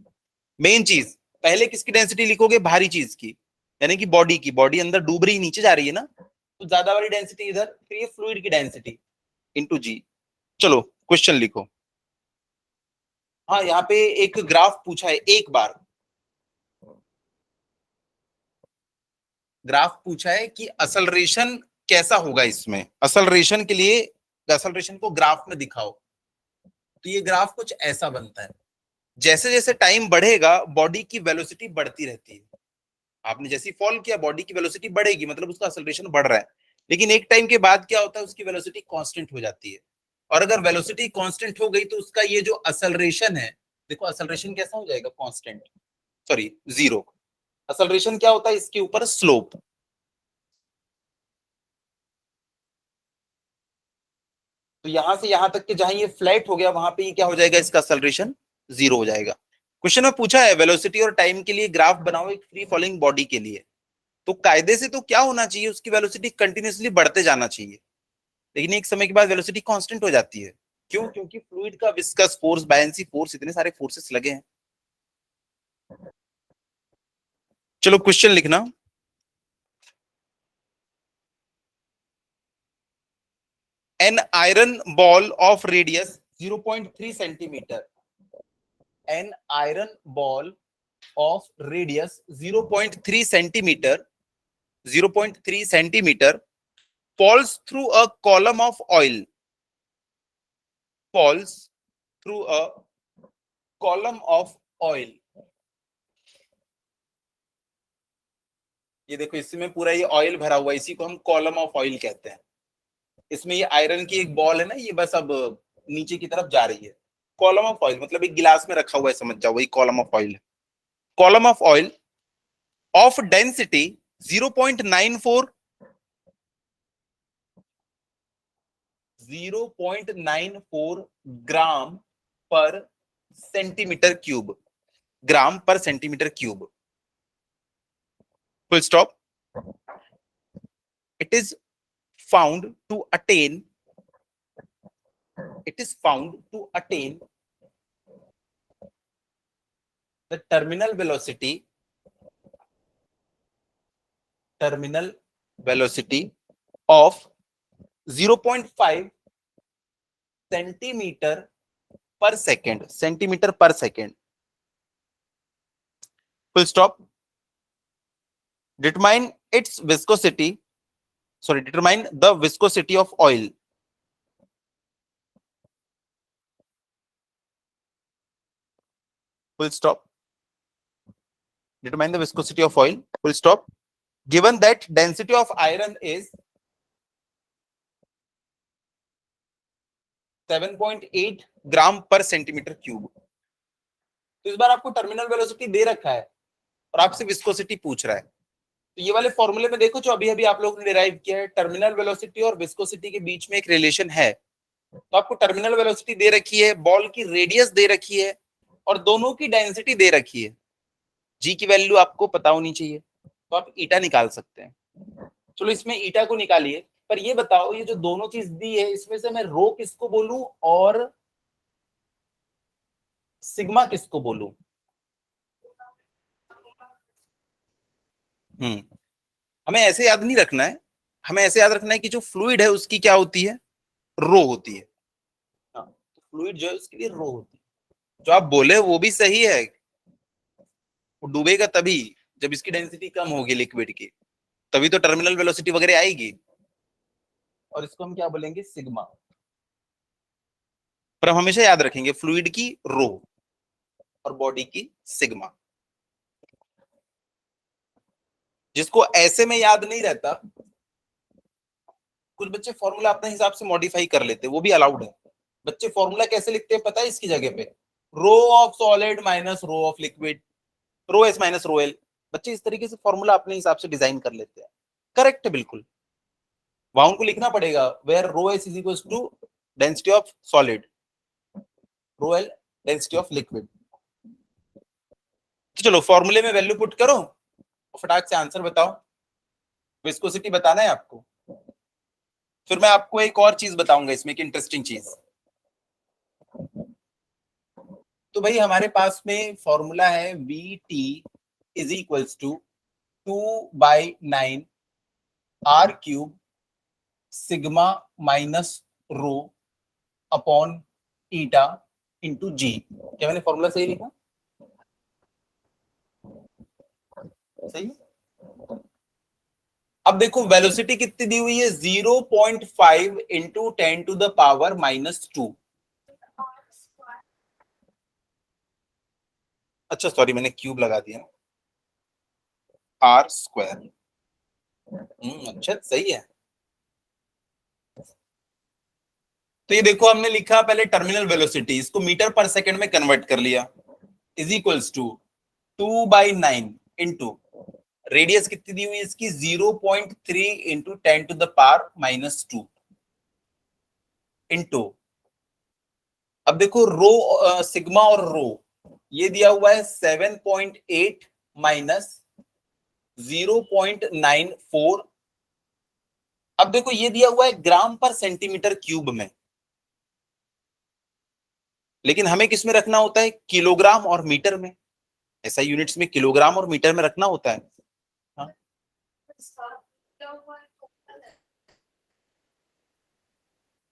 Main चीज, पहले किसकी डेंसिटी लिखोगे, भारी चीज की, यानी कि बॉडी की, बॉडी अंदर डूब रही नीचे जा रही है ना, तो ज्यादा वाली डेंसिटी इधर, फिर ये फ्लूइड की डेंसिटी इंटू जी। चलो क्वेश्चन लिखो। हाँ यहाँ पे एक ग्राफ पूछा है, एक बार ग्राफ पूछा है कि असलरेशन कैसा होगा इसमें, असलरेशन के लिए असलरेशन को ग्राफ में दिखाओ। तो ये ग्राफ कुछ ऐसा बनता है, जैसे जैसे टाइम बढ़ेगा बॉडी की वेलोसिटी बढ़ती रहती है। आपने जैसे फॉल किया बॉडी की वेलोसिटी बढ़ेगी, मतलब उसका एक्सेलरेशन बढ़ रहा है, लेकिन एक टाइम के बाद क्या होता है, उसकी वेलोसिटी कांस्टेंट हो जाती है। और अगर वेलोसिटी कांस्टेंट हो गई तो उसका ये जो एक्सेलरेशन है, देखो एक्सेलरेशन कैसा हो जाएगा, कांस्टेंट, सॉरी जीरो। एक्सेलरेशन क्या होता है, इसके ऊपर स्लोप। तो यहां से यहां तक के जहां ये फ्लैट हो गया, वहां पे ये क्या हो जाएगा, इसका एक्सेलरेशन जीरो हो जाएगा। क्वेश्चन में पूछा है वेलोसिटी और टाइम के लिए ग्राफ बनाओ एक फ्री फॉलिंग बॉडी के लिए, तो कायदे से तो क्या होना चाहिए, उसकी वेलोसिटी कंटिन्यूअसली बढ़ते जाना चाहिए, लेकिन एक समय के बाद वेलोसिटी कांस्टेंट हो जाती है। और अगर वेलोसिटी कांस्टेंट हो गई तो उसका ये जो एक्सेलरेशन है, देखो एक्सेलरेशन क्या होता है, इसके ऊपर स्लोप। तो यहां से यहां तक के जहां ये फ्लैट हो गया, वहां पे ये क्या हो जाएगा, इसका एक्सेलरेशन जीरो हो जाएगा। क्वेश्चन में पूछा है वेलोसिटी और टाइम के लिए ग्राफ बनाओ एक फ्री फॉलिंग बॉडी के लिए, तो कायदे से तो क्या होना चाहिए, उसकी वेलोसिटी कंटिन्यूअसली बढ़ते जाना चाहिए, क्यों? क्योंकि फ्लूइड का विस्कस फोर्स, बायनेंसी फोर्स, इतने सारे फोर्सेस लगे हैं। चलो क्वेश्चन लिखना। An iron ball of radius 0.3 centimetre, an iron ball of radius 0.3 centimetre, 0.3 centimetre falls through a column of oil, falls through a column of oil। ये देखो, इसमें पूरा ये ऑयल भरा हुआ है, इसी को हम कॉलम ऑफ ऑयल कहते हैं। इसमें ये आयरन की एक बॉल है ना, ये बस अब नीचे की तरफ जा रही है। कॉलम ऑफ ऑयल मतलब एक गिलास में रखा हुआ है, समझ जाओ, वही कॉलम ऑफ ऑयल है। Column of oil of density 0.94, 0.94 ग्राम पर सेंटीमीटर क्यूब, ग्राम पर centimetre cube, full stop। It is found to attain, it is found to attain the terminal velocity, terminal velocity of 0.5 centimeter per second, centimeter per second, full stop। Determine its viscosity, sorry, determine the viscosity of oil, full stop। Determine the viscosity of oil, full stop। Given that density of iron is 7.8 ग्राम पर centimetre cube. तो इस बार आपको terminal velocity दे रखा है और आपसे viscosity पूछ रहा है। तो ये वाले फॉर्मूले में देखो, जो अभी अभी आप लोगों ने डिराइव किया है, टर्मिनल वेलोसिटी और विस्कोसिटी के बीच में एक रिलेशन है। तो आपको टर्मिनल वेलोसिटी दे रखी है, बॉल की रेडियस दे रखी है और दोनों की डेंसिटी दे रखी है। जी की वैल्यू आपको पता होनी चाहिए, तो आप ईटा निकाल सकते हैं। चलो इसमें ईटा को निकालिए, पर ये बताओ, ये जो दोनों चीज दी है, इसमें से मैं रो किसको बोलूं और सिग्मा किसको बोलूं? हमें ऐसे याद नहीं रखना है, हमें ऐसे याद रखना है कि जो फ्लूइड है उसकी क्या होती है, रो होती है। हाँ, तो फ्लूइड जो है उसके लिए रो होती है। जो आप बोले वो भी सही है, वो डूबेगा तभी जब इसकी डेंसिटी कम होगी लिक्विड की, तभी तो टर्मिनल वेलोसिटी वगैरह आएगी। और इसको हम क्या बोलेंगे, सिग्मा। पर हम हमेशा याद रखेंगे फ्लूइड की रो और बॉडी की सिग्मा। जिसको ऐसे में याद नहीं रहता, कुछ बच्चे फॉर्मूला अपने हिसाब से मॉडिफाई कर लेते, वो भी अलाउड है। बच्चे फॉर्मूला कैसे लिखते हैं पता है? इसकी जगह पे rho of solid minus rho of liquid, rho s minus rho l. बच्चे इस तरीके से फॉर्मूला अपने हिसाब से डिजाइन कर लेते हैं। करेक्ट है बिल्कुल। वहां उनको लिखना पड़ेगा where rho s is equal to density of solid, rho l density of liquid. तो चलो फॉर्मूले में वैल्यू पुट करो और फटाक से आंसर बताओ। विस्कोसिटी बताना है आपको। फिर मैं आपको एक और चीज बताऊंगा इसमें, एक इंटरेस्टिंग चीज। तो भाई हमारे पास में फॉर्मूला है V T is equals to 2/9 R cube sigma minus rho upon eta into G. क्या मैंने फॉर्मूला सही लिखा? सही। अब देखो वेलोसिटी कितनी दी हुई है, 0.5 इंटू 10⁻⁻²। अच्छा सॉरी, मैंने क्यूब लगा दिया, आर स्क्वायर। अच्छा सही है। तो ये देखो हमने लिखा पहले टर्मिनल वेलोसिटी, इसको मीटर पर सेकंड में कन्वर्ट कर लिया, is equals to 2/9 into radius कितनी दी हुई है इसकी, 0.3 इंटू 10⁻⁻² इंटू, अब देखो रो सिग्मा और रो ये दिया हुआ है 7.8 माइनस 0.94। अब देखो ये दिया हुआ है ग्राम पर सेंटीमीटर क्यूब में, लेकिन हमें किस में रखना होता है, किलोग्राम और मीटर में। ऐसा यूनिट्स में किलोग्राम और मीटर में रखना होता है। हाँ,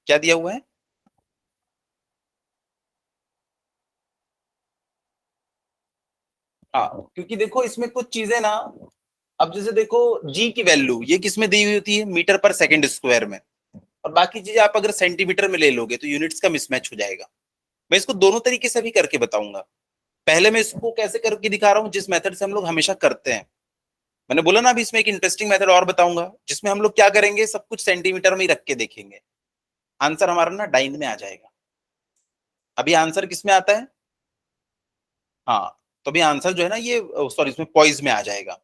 क्या दिया हुआ है? हाँ, क्योंकि देखो इसमें कुछ चीजें ना, अब जैसे देखो जी की वैल्यू ये किस में दी हुई होती है, मीटर पर सेकंड स्क्वायर में, और बाकी चीजें आप अगर सेंटीमीटर में ले लोगे तो यूनिट्स का मिसमैच हो जाएगा। मैं इसको दोनों तरीके से भी करके बताऊंगा। पहले मैं इसको कैसे करके दिखा रहा हूँ, जिस मेथड से हम लोग हमेशा करते हैं। मैंने बोला ना अभी इसमें एक इंटरेस्टिंग मेथड और बताऊंगा, जिसमें हम लोग क्या करेंगे, सब कुछ सेंटीमीटर में ही रख के देखेंगे। आंसर हमारा ना डाइन में आ जाएगा। अभी आंसर किस में आता है? हाँ, तो अभी आंसर जो है ना ये, सॉरी, इसमें पॉइज में आ जाएगा।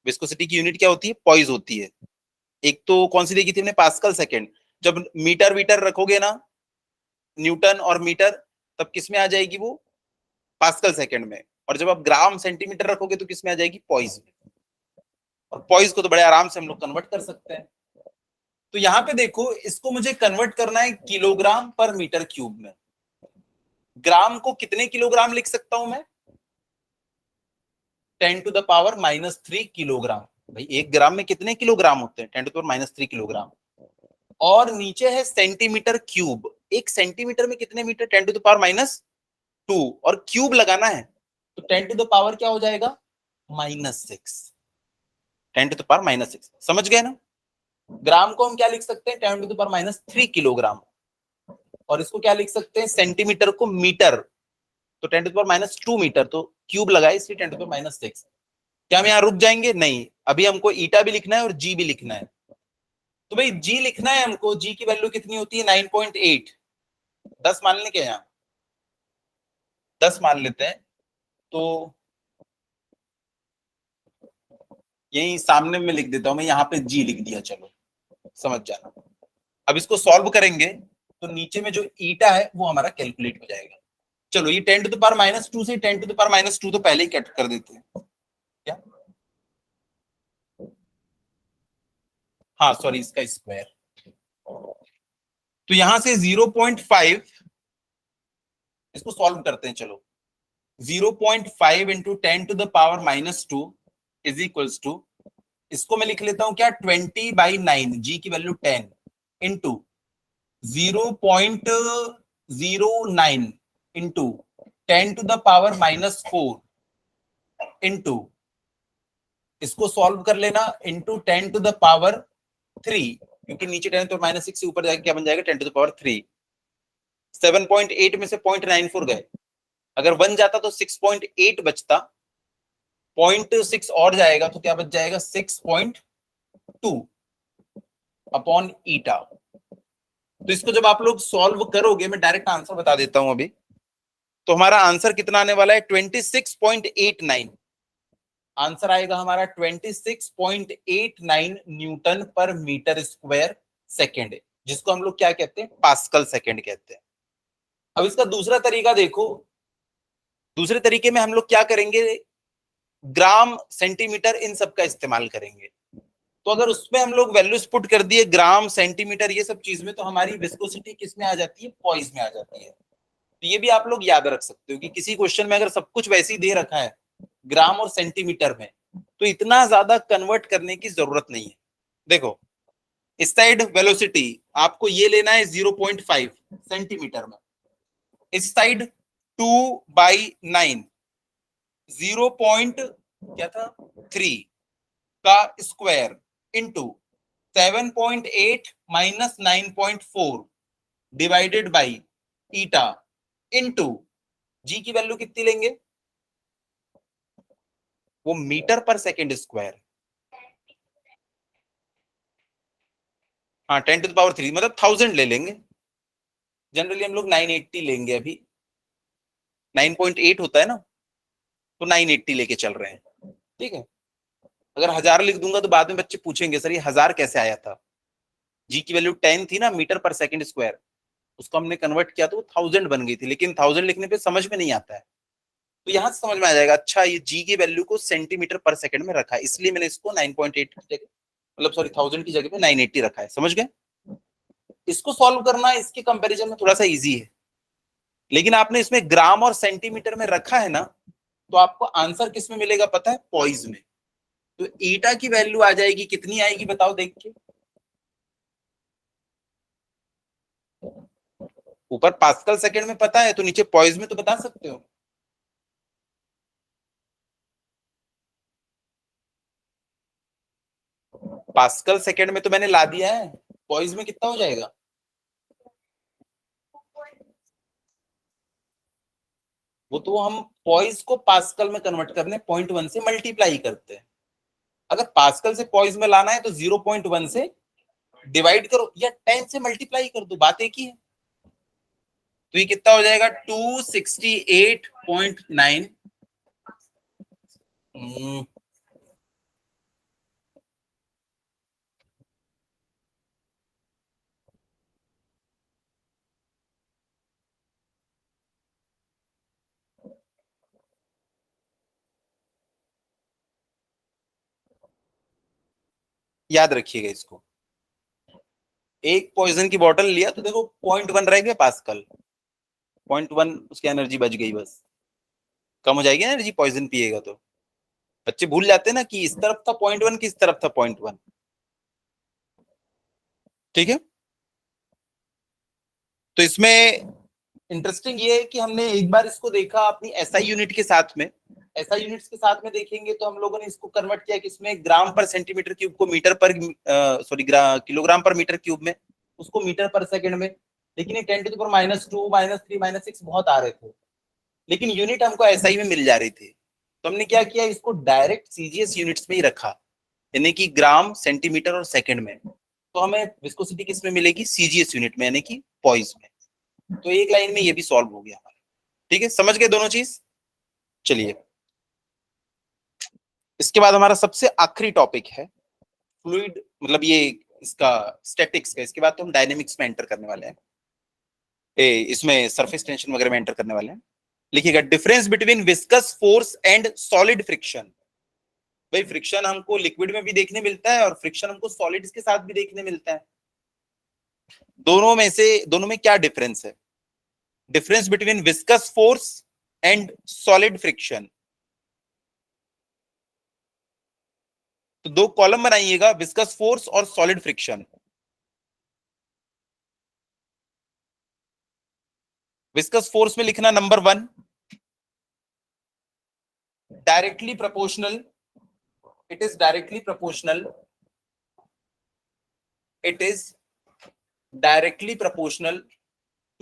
विस्कोसिटी की यूनिट क्या होती है, पॉइज होती है। एक तो कौन सी देखी थी हमने, पास्कल सेकंड। जब मीटर वीटर रखोगे ना, न्यूटन और मीटर, तब किस में आ जाएगी वो, पास्कल सेकंड में। और जब आप ग्राम सेंटीमीटर रखोगे तो किस में आ जाएगी, पॉइज में। और पॉइज को तो बड़े आराम से हम लोग कन्वर्ट कर सकते हैं। तो यहाँ पे देखो, इसको मुझे कन्वर्ट करना है किलोग्राम पर मीटर क्यूब में। ग्राम को कितने किलोग्राम लिख सकता हूं मैं, 10⁻³ भाई, 1 ग्राम में कितने किलोग्राम होते हैं, 10⁻³ और नीचे है सेंटीमीटर क्यूब, 1 सेंटीमीटर में कितने मीटर, 10⁻², और क्यूब लगाना है तो 10 क्या हो जाएगा, -6। 10⁻⁻6, समझ गए ना। ग्राम को हम क्या लिख सकते हैं, 10⁻³ और इसको क्या लिख सकते हैं, सेंटीमीटर को मीटर, तो 10⁻² मीटर, तो क्यूब लगाए इसलिए 10⁻6। क्या हम यहाँ रुक जाएंगे, नहीं, अभी हमको ईटा भी लिखना है और जी भी लिखना है। तो भाई जी लिखना है हमको, जी की वैल्यू कितनी होती है, 9.8। 10 मान लें क्या, यहाँ 10 मान लेते हैं। तो यही सामने में लिख देता हूं मैं, यहाँ पे जी लिख दिया, चलो समझ जाना। अब इसको सॉल्व करेंगे तो नीचे में जो ईटा है वो हमारा कैलकुलेट हो जाएगा। चलो ये 10⁻² से 10⁻² तो पहले ही कट कर देते हैं क्या, हाँ सॉरी, इसका स्क्वायर। तो यहां से 0.5, इसको सॉल्व करते हैं चलो। 0.5 इंटू 10⁻² इज इक्वल्स टू, इसको मैं लिख लेता हूं क्या, 20/9, जी की वैल्यू 10, इंटू 0.09 इंटू 10⁻⁻4 इंटू, इसको सॉल्व कर लेना, इंटू 10⁻3, क्योंकि नीचे 10⁻6 से ऊपर जाके क्या बन जाएगा, 10⁻3। 7.8 में से 0.94 गए, अगर 1 जाता तो 6.8 बचता, 0.6 और जाएगा तो क्या बच जाएगा, 6.2 अपॉन ईटा। तो इसको जब आप लोग सॉल्व करोगे, मैं डायरेक्ट आंसर बता देता हूं अभी, तो हमारा आंसर कितना आने वाला है, 26.89। आंसर आएगा हमारा 26.89 Newton per metre square second, जिसको हम लोग क्या कहते हैं, पास्कल सेकेंड कहते हैं। अब इसका दूसरा तरीका देखो, दूसरे तरीके में हम लोग क्या करेंगे, ग्राम सेंटीमीटर इन सब का इस्तेमाल करेंगे। तो अगर उसमें हम लोग वैल्यूज पुट कर दिए, ग्राम सेंटीमीटर ये सब चीज में, तो हमारी विस्कोसिटी किस में आ जाती है, पॉइज में आ जाती है। तो ये भी आप लोग याद रख सकते हो कि किसी क्वेश्चन में अगर सब कुछ वैसे ही दे रखा है ग्राम और सेंटीमीटर में, तो इतना ज्यादा कन्वर्ट करने की जरूरत नहीं है। देखो, इस साइड वेलोसिटी आपको ये लेना है 0.5 सेंटीमीटर में, इस साइड 2/9, 0. क्या था, 3 का square into 7.8 minus 9.4 divided by eta into G की वैल्यू कितनी लेंगे, वो मीटर पर सेकेंड स्क्वायर। हाँ, 10⁻³ मतलब 1000 ले लेंगे। जनरली हम लोग 980 लेंगे, अभी 9.8 होता है ना, तो 980 लेके चल रहे हैं, ठीक है। अगर 1000 लिख दूंगा तो बाद में बच्चे पूछेंगे सर ये 1000 कैसे आया था, जी की वैल्यू 10 थी ना मीटर पर सेकेंड स्क्वायर, उसको हमने कन्वर्ट किया तो वो 1000 बन गई थी, लेकिन 1000 लिखने पे समझ में नहीं आता है। तो यहां से समझ में आ जाएगा, अच्छा ये जी की वैल्यू को सेंटीमीटर पर सेकंड में रखा है, इसलिए मैंने इसको 9.8 की जगह, मतलब सॉरी 1000 की जगह पे 980 रखा है, समझ गए। इसको सॉल्व करना इसके कंपैरिजन में थोड़ा सा इजी है। लेकिन आपने इसमें ग्राम और सेंटीमीटर में रखा है ना, तो आपको आंसर किस में मिलेगा पता है? पॉइज में। तो ईटा की वैल्यू आ जाएगी, कितनी आएगी बताओ देख के। ऊपर पास्कल सेकंड में पता है, तो नीचे पॉइज में तो बता सकते हो। पास्कल सेकंड में तो मैंने ला दिया है, पॉइज में कितना हो जाएगा? वो तो हम पॉइज को पास्कल में कन्वर्ट करने 0.1 से मल्टीप्लाई करते हैं। अगर पास्कल से पॉइज में लाना है तो 0.1 से डिवाइड करो या 10 से मल्टीप्लाई कर दो, बात एक ही है। तो ये कितना हो जाएगा? 268.9। याद रखिएगा इसको। एक पॉइजन की बोतल लिया तो देखो 0.1 रह गया पास्कल, 0.1 उसकी एनर्जी बच गई, बस कम हो जाएगी एनर्जी पॉइजन पिएगा तो। बच्चे भूल जाते हैं ना कि इस तरफ था 0.1 कि इस तरफ था 0.1। ठीक है, तो इसमें इंटरेस्टिंग ये है कि हमने एक बार इसको देखा अपनी एसआई यूनिट के साथ में। एसआई यूनिट्स के साथ में देखेंगे तो हम लोगों ने इसको कन्वर्ट किया किसमें? ग्राम पर सेंटीमीटर क्यूब को मीटर पर सॉरी किलोग्राम पर मीटर क्यूब में, उसको मीटर पर सेकंड में। लेकिन ये 10⁻², -3, -6 बहुत आ रहे थे, लेकिन यूनिट हमको एसआई में मिल जा रही थी। तो हमने क्या किया, इसको डायरेक्ट सीजीएस यूनिट्स में ही रखा, यानी कि ग्राम, सेंटीमीटर और सेकंड में। तो हमें विस्कोसिटी किस में मिलेगी? सीजीएस यूनिट में, यानी कि पॉइज में। तो एक लाइन में ये भी सॉल्व हो गया हमारा। ठीक है, समझ गए दोनों चीज? चलिए, इसके बाद हमारा सबसे आखिरी टॉपिक है फ्लूइड, मतलब ये इसका स्टैटिक्स का। इसके बाद तो हम डायनेमिक्स में एंटर करने वाले हैं, इसमें सरफेस टेंशन वगैरह में एंटर करने वाले हैं। लिखिएगा, difference between viscous force and solid friction. भाई फ्रिक्शन हमको लिक्विड में भी देखने मिलता है और फ्रिक्शन हमको सॉलिड्स के साथ भी देखने मिलता है। दोनों में क्या डिफरेंस है? Difference between viscous force and solid friction. तो दो कॉलम बनाइएगा, विस्कस फोर्स और सॉलिड फ्रिक्शन। विस्कस फोर्स में लिखना number 1, directly proportional, it is directly proportional, it is directly proportional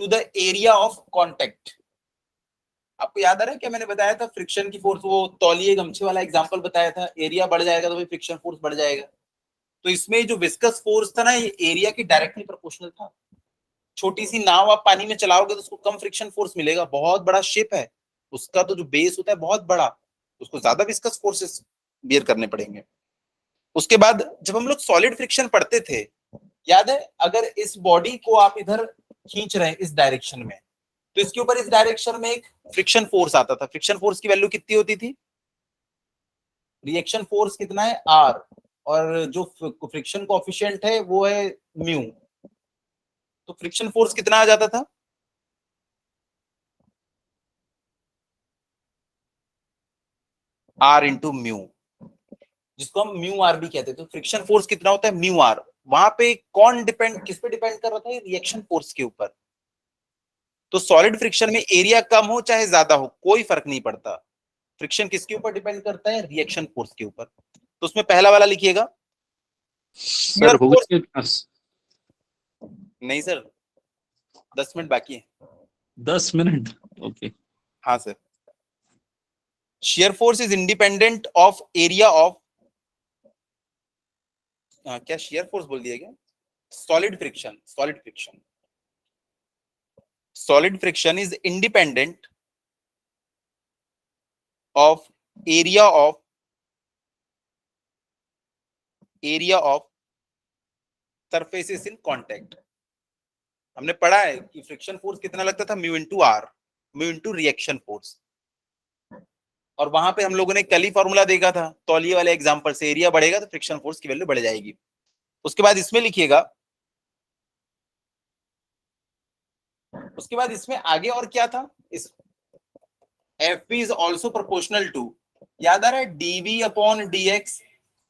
to the area of contact. आपको याद आ रहा है क्या मैंने बताया था? फ्रिक्शन की फोर्स, वो तौलिए गमछे वाला एग्जांपल बताया था, एरिया बढ़ जाएगा तो भाई फ्रिक्शन फोर्स बढ़ जाएगा। तो इसमें जो विस्कस फोर्स था ना, ये एरिया की डायरेक्टली प्रोपोर्शनल था। छोटी सी नाव आप पानी में चलाओगे तो उसको कम फ्रिक्शन फोर्स मिलेगा, बहुत बड़ा शिप है, उसका तो जो बेस होता है बहुत बड़ा, उसको ज्यादा विस्कस फोर्सेस बियर करने पड़ेंगे। उसके बाद जब हम लोग सॉलिड फ्रिक्शन पढ़ते थे, याद है, अगर इस बॉडी को आप इधर खींच रहे हैं इस डायरेक्शन में, तो इसके ऊपर इस डायरेक्शन में एक फ्रिक्शन फोर्स आता था। फ्रिक्शन फोर्स की वैल्यू कितनी होती थी? रिएक्शन फोर्स कितना है? आर, और जो फ्रिक्शन कोएफिशिएंट है वो है म्यू। तो फ्रिक्शन फोर्स कितना आ जाता था? आर इंटू म्यू, जिसको हम म्यू आर भी कहते हैं। तो फ्रिक्शन फोर्स कितना होता है? Mu r. वहां पे कौन डिपेंड, किस पे डिपेंड कर रहा था? रिएक्शन फोर्स के ऊपर। तो सॉलिड फ्रिक्शन में एरिया कम हो चाहे ज्यादा हो कोई फर्क नहीं पड़ता, फ्रिक्शन किसके ऊपर डिपेंड करता है? रिएक्शन फोर्स के ऊपर। तो उसमें पहला वाला लिखिएगा, सर हो गई क्लास? नहीं सर, 10 मिनट बाकी है। 10 मिनट, ओके। हाँ sir. shear force is independent of area of, क्या shear force बोल दिया क्या? solid friction, solid friction, solid friction is independent of area of, area of surfaces in contact। हमने पढ़ा है कि फ्रिक्शन फोर्स कितना लगता था? Mu into r, mu into reaction force. और वहां पे हम लोगों ने कल ही फॉर्मूला देखा था तौलिए वाले एग्जांपल से, एरिया बढ़ेगा तो फ्रिक्शन फोर्स की वैल्यू बढ़ जाएगी। उसके बाद इसमें लिखिएगा, उसके बाद इसमें आगे और क्या था, इस F is also proportional to, याद आ रहा है, डीवी अपॉन डीएक्स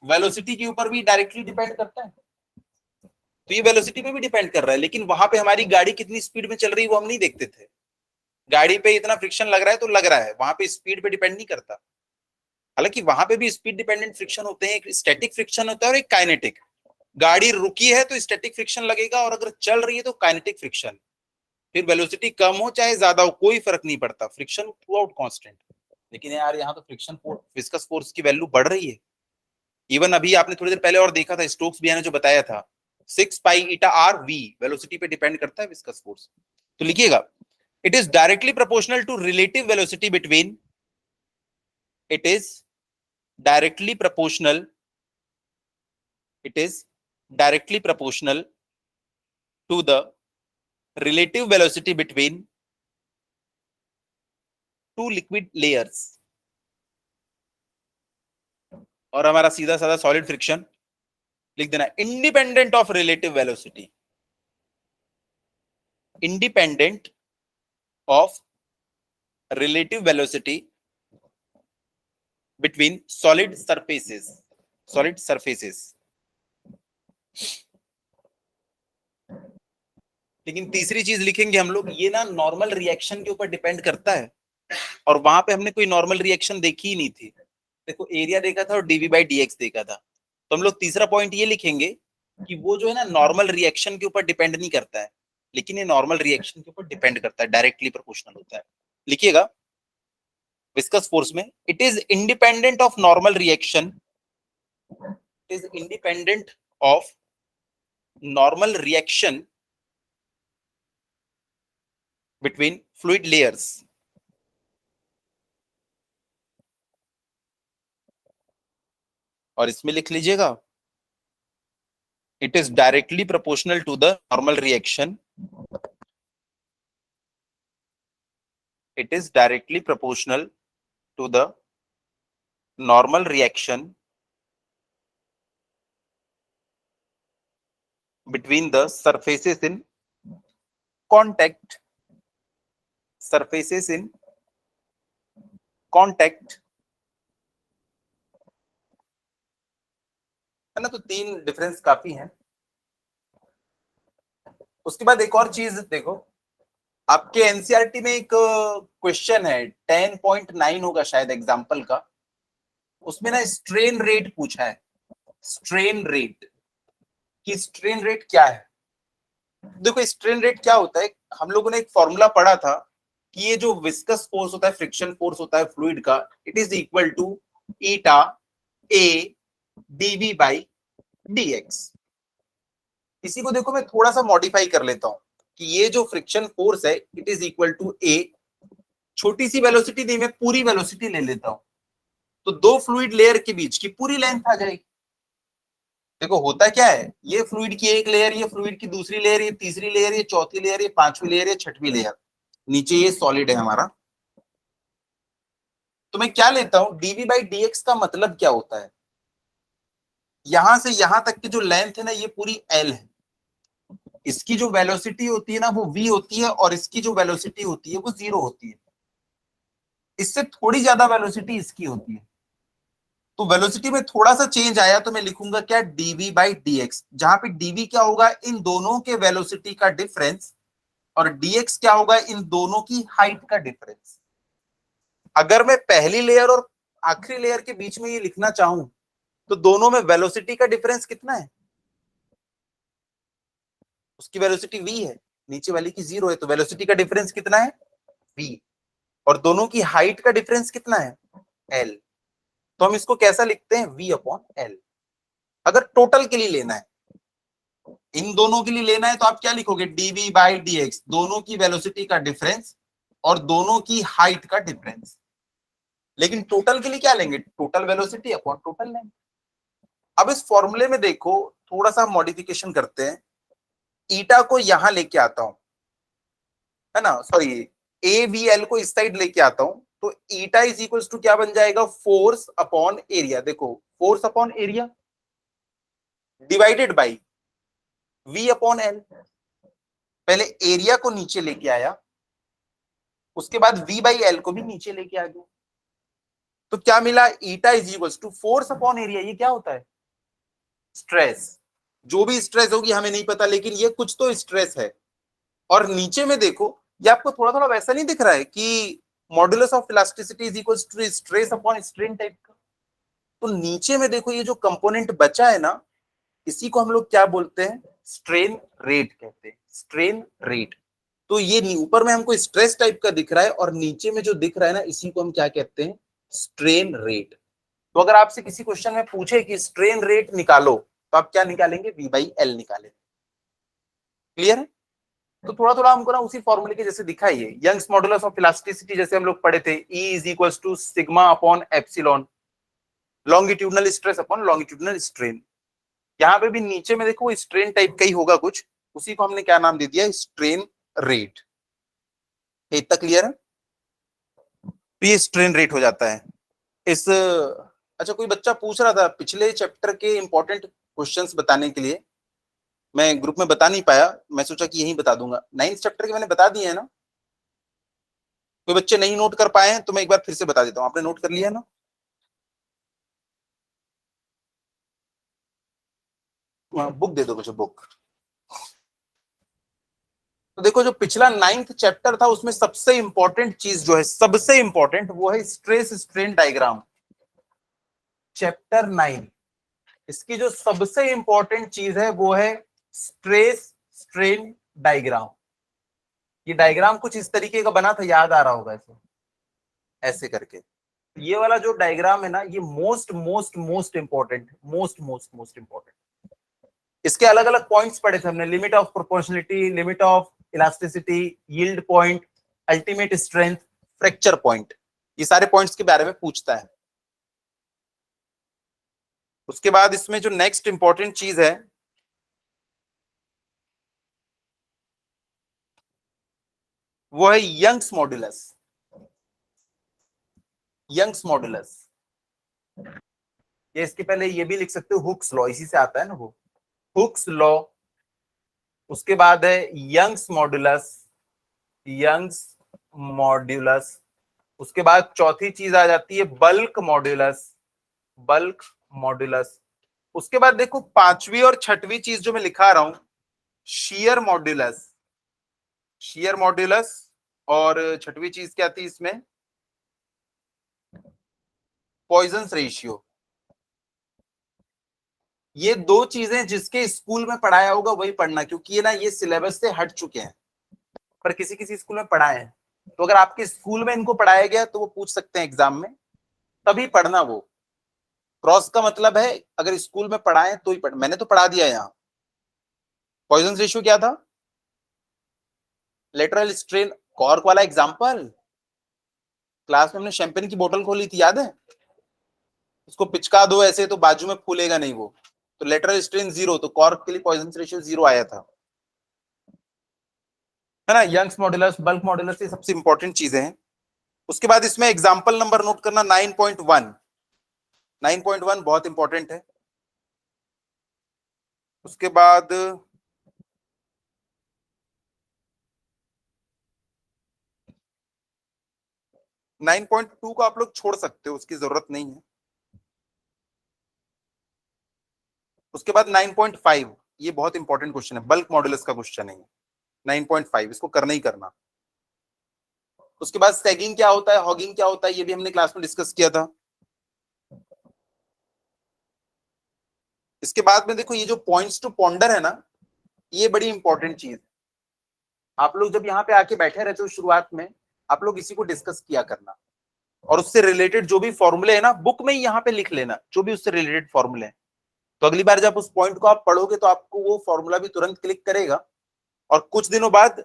वेलोसिटी के ऊपर भी डायरेक्टली डिपेंड करता है, तो ये वेलोसिटी पे भी डिपेंड कर रहा है, लेकिन वहां पे हमारी गाड़ी कितनी स्पीड में चल रही है वो हम नहीं देखते थे। गाड़ी पे इतना फ्रिक्शन लग रहा है तो लग रहा है, वहां पे स्पीड पे डिपेंड नहीं करता। हालांकि वहां पे भी स्पीड डिपेंडेंट फ्रिक्शन होते हैं, एक स्टैटिक फ्रिक्शन होता है और एक काइनेटिक। गाड़ी रुकी है तो स्टैटिक फ्रिक्शन लगेगा, और अगर चल रही है तो काइनेटिक फ्रिक्शन। फिर वेलोसिटी कम हो चाहे ज्यादा हो कोई फर्क नहीं पड़ता, फ्रिक्शन थ्रू आउट कांस्टेंट। लेकिन यार यहाँ तो फ्रिक्शन विस्कस फोर्स की वैल्यू बढ़ रही है। इवन अभी आपने थोड़ी देर पहले और देखा था, स्टोक्स भैया ने जो बताया था 6 pi eta r v velocity पे डिपेंड करता है विस्कस फोर्स। तो लिखिएगा, it is directly proportional to relative velocity between, it is directly proportional, it is directly proportional to the relative velocity between two liquid layers। और हमारा सीधा साधा solid friction लिख देना, independent of relative velocity, independent of relative velocity between solid surfaces, solid surfaces। लेकिन तीसरी चीज लिखेंगे हम लोग, ये ना नॉर्मल रिएक्शन के ऊपर डिपेंड करता है, और वहां पे हमने कोई नॉर्मल रिएक्शन देखी ही नहीं थी। देखो एरिया देखा था और डीवी बाई डी एक्स देखा था, तो हम लोग तीसरा पॉइंट ये लिखेंगे कि वो जो है ना नॉर्मल रिएक्शन के ऊपर डिपेंड नहीं करता है, लेकिन ये नॉर्मल रिएक्शन के ऊपर डिपेंड करता है, डायरेक्टली प्रोपोर्शनल होता है। लिखिएगा विस्कस फोर्स में, it is independent of normal reaction, it is independent of normal reaction between fluid layers. और इसमें लिख लीजिएगा, it is directly proportional to the normal reaction, it is directly proportional to the normal reaction between the surfaces in contact, surfaces in contact, है ना। तो तीन difference काफी हैं। उसके बाद एक और चीज देखो, आपके एनसीईआरटी में एक क्वेश्चन है 10.9 होगा शायद एग्जांपल का, उसमें ना स्ट्रेन रेट पूछा है, स्ट्रेन रेट, कि स्ट्रेन रेट क्या है। देखो स्ट्रेन रेट क्या होता है, हम लोगों ने एक फॉर्मूला पढ़ा था कि ये जो विस्कस फोर्स होता है, फ्रिक्शन फोर्स होता है फ्लूइड का, it is equal to eta a dv by dx. इसी को देखो मैं थोड़ा सा मॉडिफाई कर लेता हूं कि ये जो फ्रिक्शन फोर्स है इट इज इक्वल टू ए, छोटी सी वेलोसिटी नहीं, मैं पूरी वेलोसिटी ले लेता हूं, तो दो फ्लूइड लेयर के बीच की पूरी लेंथ आ जाएगी। देखो होता क्या है, ये फ्लूइड की एक लेयर, ये फ्लूइड की दूसरी लेयर, ये तीसरी लेयर, ये चौथी लेयर, ये पांचवी लेयर, ये छठवीं लेयर, नीचे ये सॉलिड है हमारा। तो मैं क्या लेता हूं, डीवी बाई डीएक्स का मतलब क्या होता है, यहां से यहां तक की जो लेंथ है ना ये पूरी एल है, इसकी जो वेलोसिटी होती है ना वो v होती है, और इसकी जो वेलोसिटी होती है वो 0 होती है, इससे थोड़ी ज्यादा वेलोसिटी इसकी होती है। तो वेलोसिटी में थोड़ा सा चेंज आया तो मैं लिखूंगा क्या, dv बाई dx, जहां पे dv क्या होगा, इन दोनों के वेलोसिटी का डिफरेंस, और dx क्या होगा, इन दोनों की हाइट का डिफरेंस। अगर मैं पहली लेयर और आखिरी लेयर के बीच में ये लिखना चाहूं तो दोनों में वेलोसिटी का डिफरेंस कितना है, उसकी वेलोसिटी v है, नीचे वाली की 0 है, तो वेलोसिटी का डिफरेंस कितना है v, और दोनों की हाइट का डिफरेंस कितना है l। तो हम इसको कैसा लिखते हैं, v अपॉन l। अगर टोटल के लिए लेना है, इन दोनों के लिए लेना है, तो आप क्या लिखोगे, dv बाई dx, दोनों की वेलोसिटी का डिफरेंस और दोनों की हाइट का डिफरेंस। लेकिन टोटल के लिए क्या लेंगे, टोटल वेलोसिटी अपॉन टोटल लेंगे। अब इस फॉर्मूले में देखो थोड़ा सा मॉडिफिकेशन करते हैं, ईटा को यहां लेके आता हूं, है ना, सॉरी ए वी एल को इस साइड लेके आता हूं, तो ईटा इज इक्वल्स टू क्या बन जाएगा, फोर्स अपॉन एरिया। देखो force upon area divided by v upon L, पहले एरिया को नीचे लेके आया, उसके बाद V बाई एल को भी नीचे लेके आ गया, तो क्या मिला, eta is equal to force upon area. ये क्या होता है, स्ट्रेस। जो भी स्ट्रेस होगी हमें नहीं पता, लेकिन ये कुछ तो स्ट्रेस है। और नीचे में देखो, ये आपको थोड़ा थोड़ा वैसा नहीं दिख रहा है कि modulus of elasticity is equal to stress upon strain type का। तो नीचे में देखो, ये जो कंपोनेंट बचा है ना, इसी को हम लोग क्या बोलते हैं, स्ट्रेन रेट कहते हैं, स्ट्रेन रेट। तो ये ऊपर में हमको स्ट्रेस टाइप का दिख रहा है, और नीचे में जो दिख रहा है ना, इसी को हम क्या कहते हैं, स्ट्रेन रेट। तो अगर आपसे किसी क्वेश्चन में पूछे कि स्ट्रेन रेट निकालो, तो आप क्या निकालेंगे, V बाई एल निकालेंगे। क्लियर है? तो थोड़ा थोड़ा हमको ना उसी फॉर्मूले के जैसे दिखाई है, यंग्स मॉडुलस ऑफ इलास्टिसिटी जैसे हम लोग पढ़े थे, E is equal to sigma upon epsilon, longitudinal stress upon longitudinal strain. यहाँ पे भी नीचे में देखो स्ट्रेन टाइप का ही होगा कुछ, उसी को हमने क्या नाम दे दिया, स्ट्रेन रेट। इतना क्लियर है? ये स्ट्रेन रेट हो जाता है इस। अच्छा, कोई बच्चा पूछ रहा था पिछले चैप्टर के इंपॉर्टेंट क्वेश्चंस बताने के लिए, मैं ग्रुप में बता नहीं पाया, मैं सोचा कि यही बता दूंगा। 9th चैप्टर के मैंने बता दिए है ना, कोई बच्चे नहीं नोट कर पाए हैं तो मैं एक बार फिर से बता देता हूँ। आपने नोट कर लिया ना? बुक दे दो मुझे, बुक। तो देखो, जो पिछला 9th चैप्टर था उसमें सबसे इंपॉर्टेंट चीज जो है, सबसे इंपॉर्टेंट, वो है स्ट्रेस स्ट्रेन डायग्राम। चैप्टर 9, इसकी जो सबसे इंपॉर्टेंट चीज है वो है स्ट्रेस स्ट्रेन डायग्राम। ये डायग्राम कुछ इस तरीके का बना था, याद आ रहा होगा ऐसे ऐसे करके। ये वाला जो डायग्राम है ना, ये most most most important, most most most important. इसके अलग अलग पॉइंट्स पढ़े थे हमने, limit of proportionality, limit of elasticity, yield point, ultimate strength, fracture point. ये सारे पॉइंट्स के बारे में पूछता है। उसके बाद इसमें जो नेक्स्ट इंपॉर्टेंट चीज है, वो है यंग्स मॉडुलस। यंग्स मॉडुलस, ये इसके पहले ये भी लिख सकते हो, हुक्स लॉ, इसी से आता है ना वो, हुक्स लॉ। उसके बाद है यंग्स मॉडुलस, यंग्स मॉड्यूलस। उसके बाद चौथी चीज आ जाती है बल्क मॉड्यूलस, बल्क मॉड्यूलस। उसके बाद देखो पांचवी और छठवीं चीज जो मैं लिखा रहा हूं, शियर मॉड्यूलस, शियर मॉड्यूलस। और छठवीं चीज क्या थी इसमें, पॉइजन रेशियो। ये दो चीजें जिसके स्कूल में पढ़ाया होगा वही पढ़ना, क्योंकि ये ना ये सिलेबस से हट चुके हैं, पर किसी किसी स्कूल में पढ़ाए हैं। तो अगर आपके स्कूल में इनको पढ़ाया गया तो वो पूछ सकते हैं एग्जाम में, तभी पढ़ना। वो क्रॉस का मतलब है अगर स्कूल में पढ़ाए तो ही पढ़, मैंने तो पढ़ा दिया यहाँ। पॉइजन रेशियो क्या था, लेटरल स्ट्रेन, कॉर्क वाला एग्जांपल, क्लास में हमने शैंपेन की बोतल खोली थी, याद है? उसको पिचका दो ऐसे तो बाजू में फूलेगा नहीं वो, तो लेटरल स्ट्रेन 0, तो कॉर्क के लिए पॉइजन रेशियो 0 आया था, है ना। यंग्स मॉडुलस, बल्क मॉडुलस, ये सबसे इंपॉर्टेंट चीजें हैं। उसके बाद इसमें एग्जाम्पल नंबर नोट करना 9.1, 9.1 बहुत इंपॉर्टेंट है। उसके बाद 9.2 को आप लोग छोड़ सकते हो, उसकी जरूरत नहीं है। उसके बाद 9.5, ये बहुत इंपॉर्टेंट क्वेश्चन है, बल्क मॉडुलस का क्वेश्चन है 9.5, इसको करना ही करना। उसके बाद सैगिंग क्या होता है, हॉगिंग क्या होता है, ये भी हमने क्लास में डिस्कस किया था। इसके बाद में देखो ये जो पॉइंट्स टू पॉन्डर है ना, ये बड़ी इंपॉर्टेंट चीज है। आप लोग जब यहाँ पे आके बैठे रहते हो शुरुआत में, आप लोग इसी को डिस्कस किया करना, और उससे रिलेटेड जो भी फॉर्मूले है ना, बुक में ही यहाँ पे लिख लेना, जो भी उससे रिलेटेड फॉर्मूले हैं। तो अगली बार जब उस पॉइंट को आप पढ़ोगे तो आपको वो फॉर्मूला भी तुरंत क्लिक करेगा, और कुछ दिनों बाद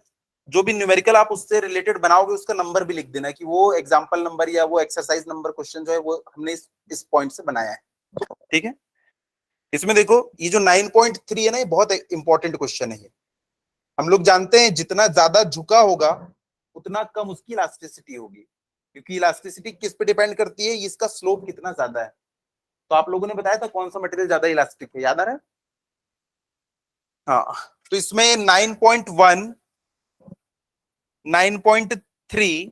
जो भी न्यूमेरिकल आप उससे रिलेटेड बनाओगे उसका नंबर भी लिख देना कि वो एग्जाम्पल नंबर या वो एक्सरसाइज नंबर क्वेश्चन जो है वो हमने इस पॉइंट से बनाया है। ठीक है? इसमें देखो ये जो 9.3 है ना, ये बहुत इंपॉर्टेंट क्वेश्चन है। हम लोग जानते हैं जितना ज्यादा झुका होगा उतना कम उसकी इलास्टिसिटी होगी, क्योंकि इलास्टिसिटी किस पे डिपेंड करती है, इसका स्लोप कितना ज्यादा है। तो आप लोगों ने बताया था कौन सा मटेरियल ज्यादा इलास्टिक है, याद आ रहा है? हाँ, तो इसमें 9.1 9.3,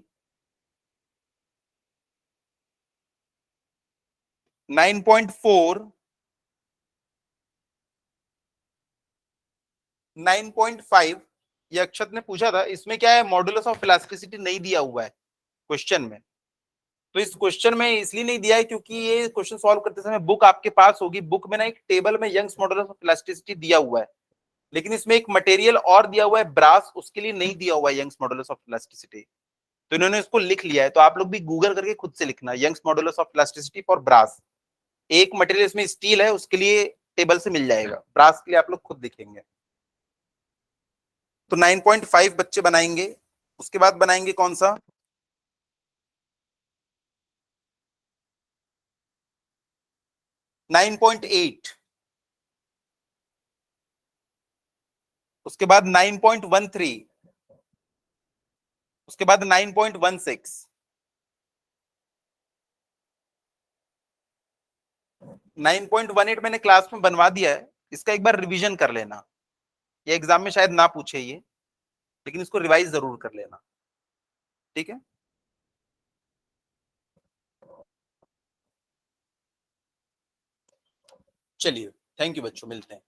9.4, 9.5, ये अक्षत ने पूछा था, इसमें क्या है, मॉडुलस ऑफ इलास्टिसिटी नहीं दिया हुआ है क्वेश्चन में। तो इस क्वेश्चन में इसलिए नहीं दिया है क्योंकि ये क्वेश्चन सॉल्व करते समय बुक आपके पास होगी, बुक में ना एक टेबल में यंग्स मॉडुलस ऑफ इलास्टिसिटी दिया हुआ है, लेकिन इसमें एक मटेरियल और दिया हुआ है ब्रास, उसके लिए नहीं दिया हुआ है यंग्स मॉडुलस ऑफ इलास्टिसिटी। तो इन्होंने इसको लिख लिया है, तो आप लोग भी गूगल करके खुद से लिखना Young's modulus of elasticity for brass. एक मटेरियल इसमें स्टील है, उसके लिए टेबल से मिल जाएगा, ब्रास के लिए आप लोग खुद देखेंगे। तो 9.5 बच्चे बनाएंगे, उसके बाद बनाएंगे कौन सा, 9.8, उसके बाद 9.13, उसके बाद 9.16, 9.18 मैंने क्लास में बनवा दिया है, इसका एक बार रिवीजन कर लेना, ये एग्जाम में शायद ना पूछे ये, लेकिन इसको रिवाइज जरूर कर लेना, ठीक है। चलिए, थैंक यू बच्चों, मिलते हैं।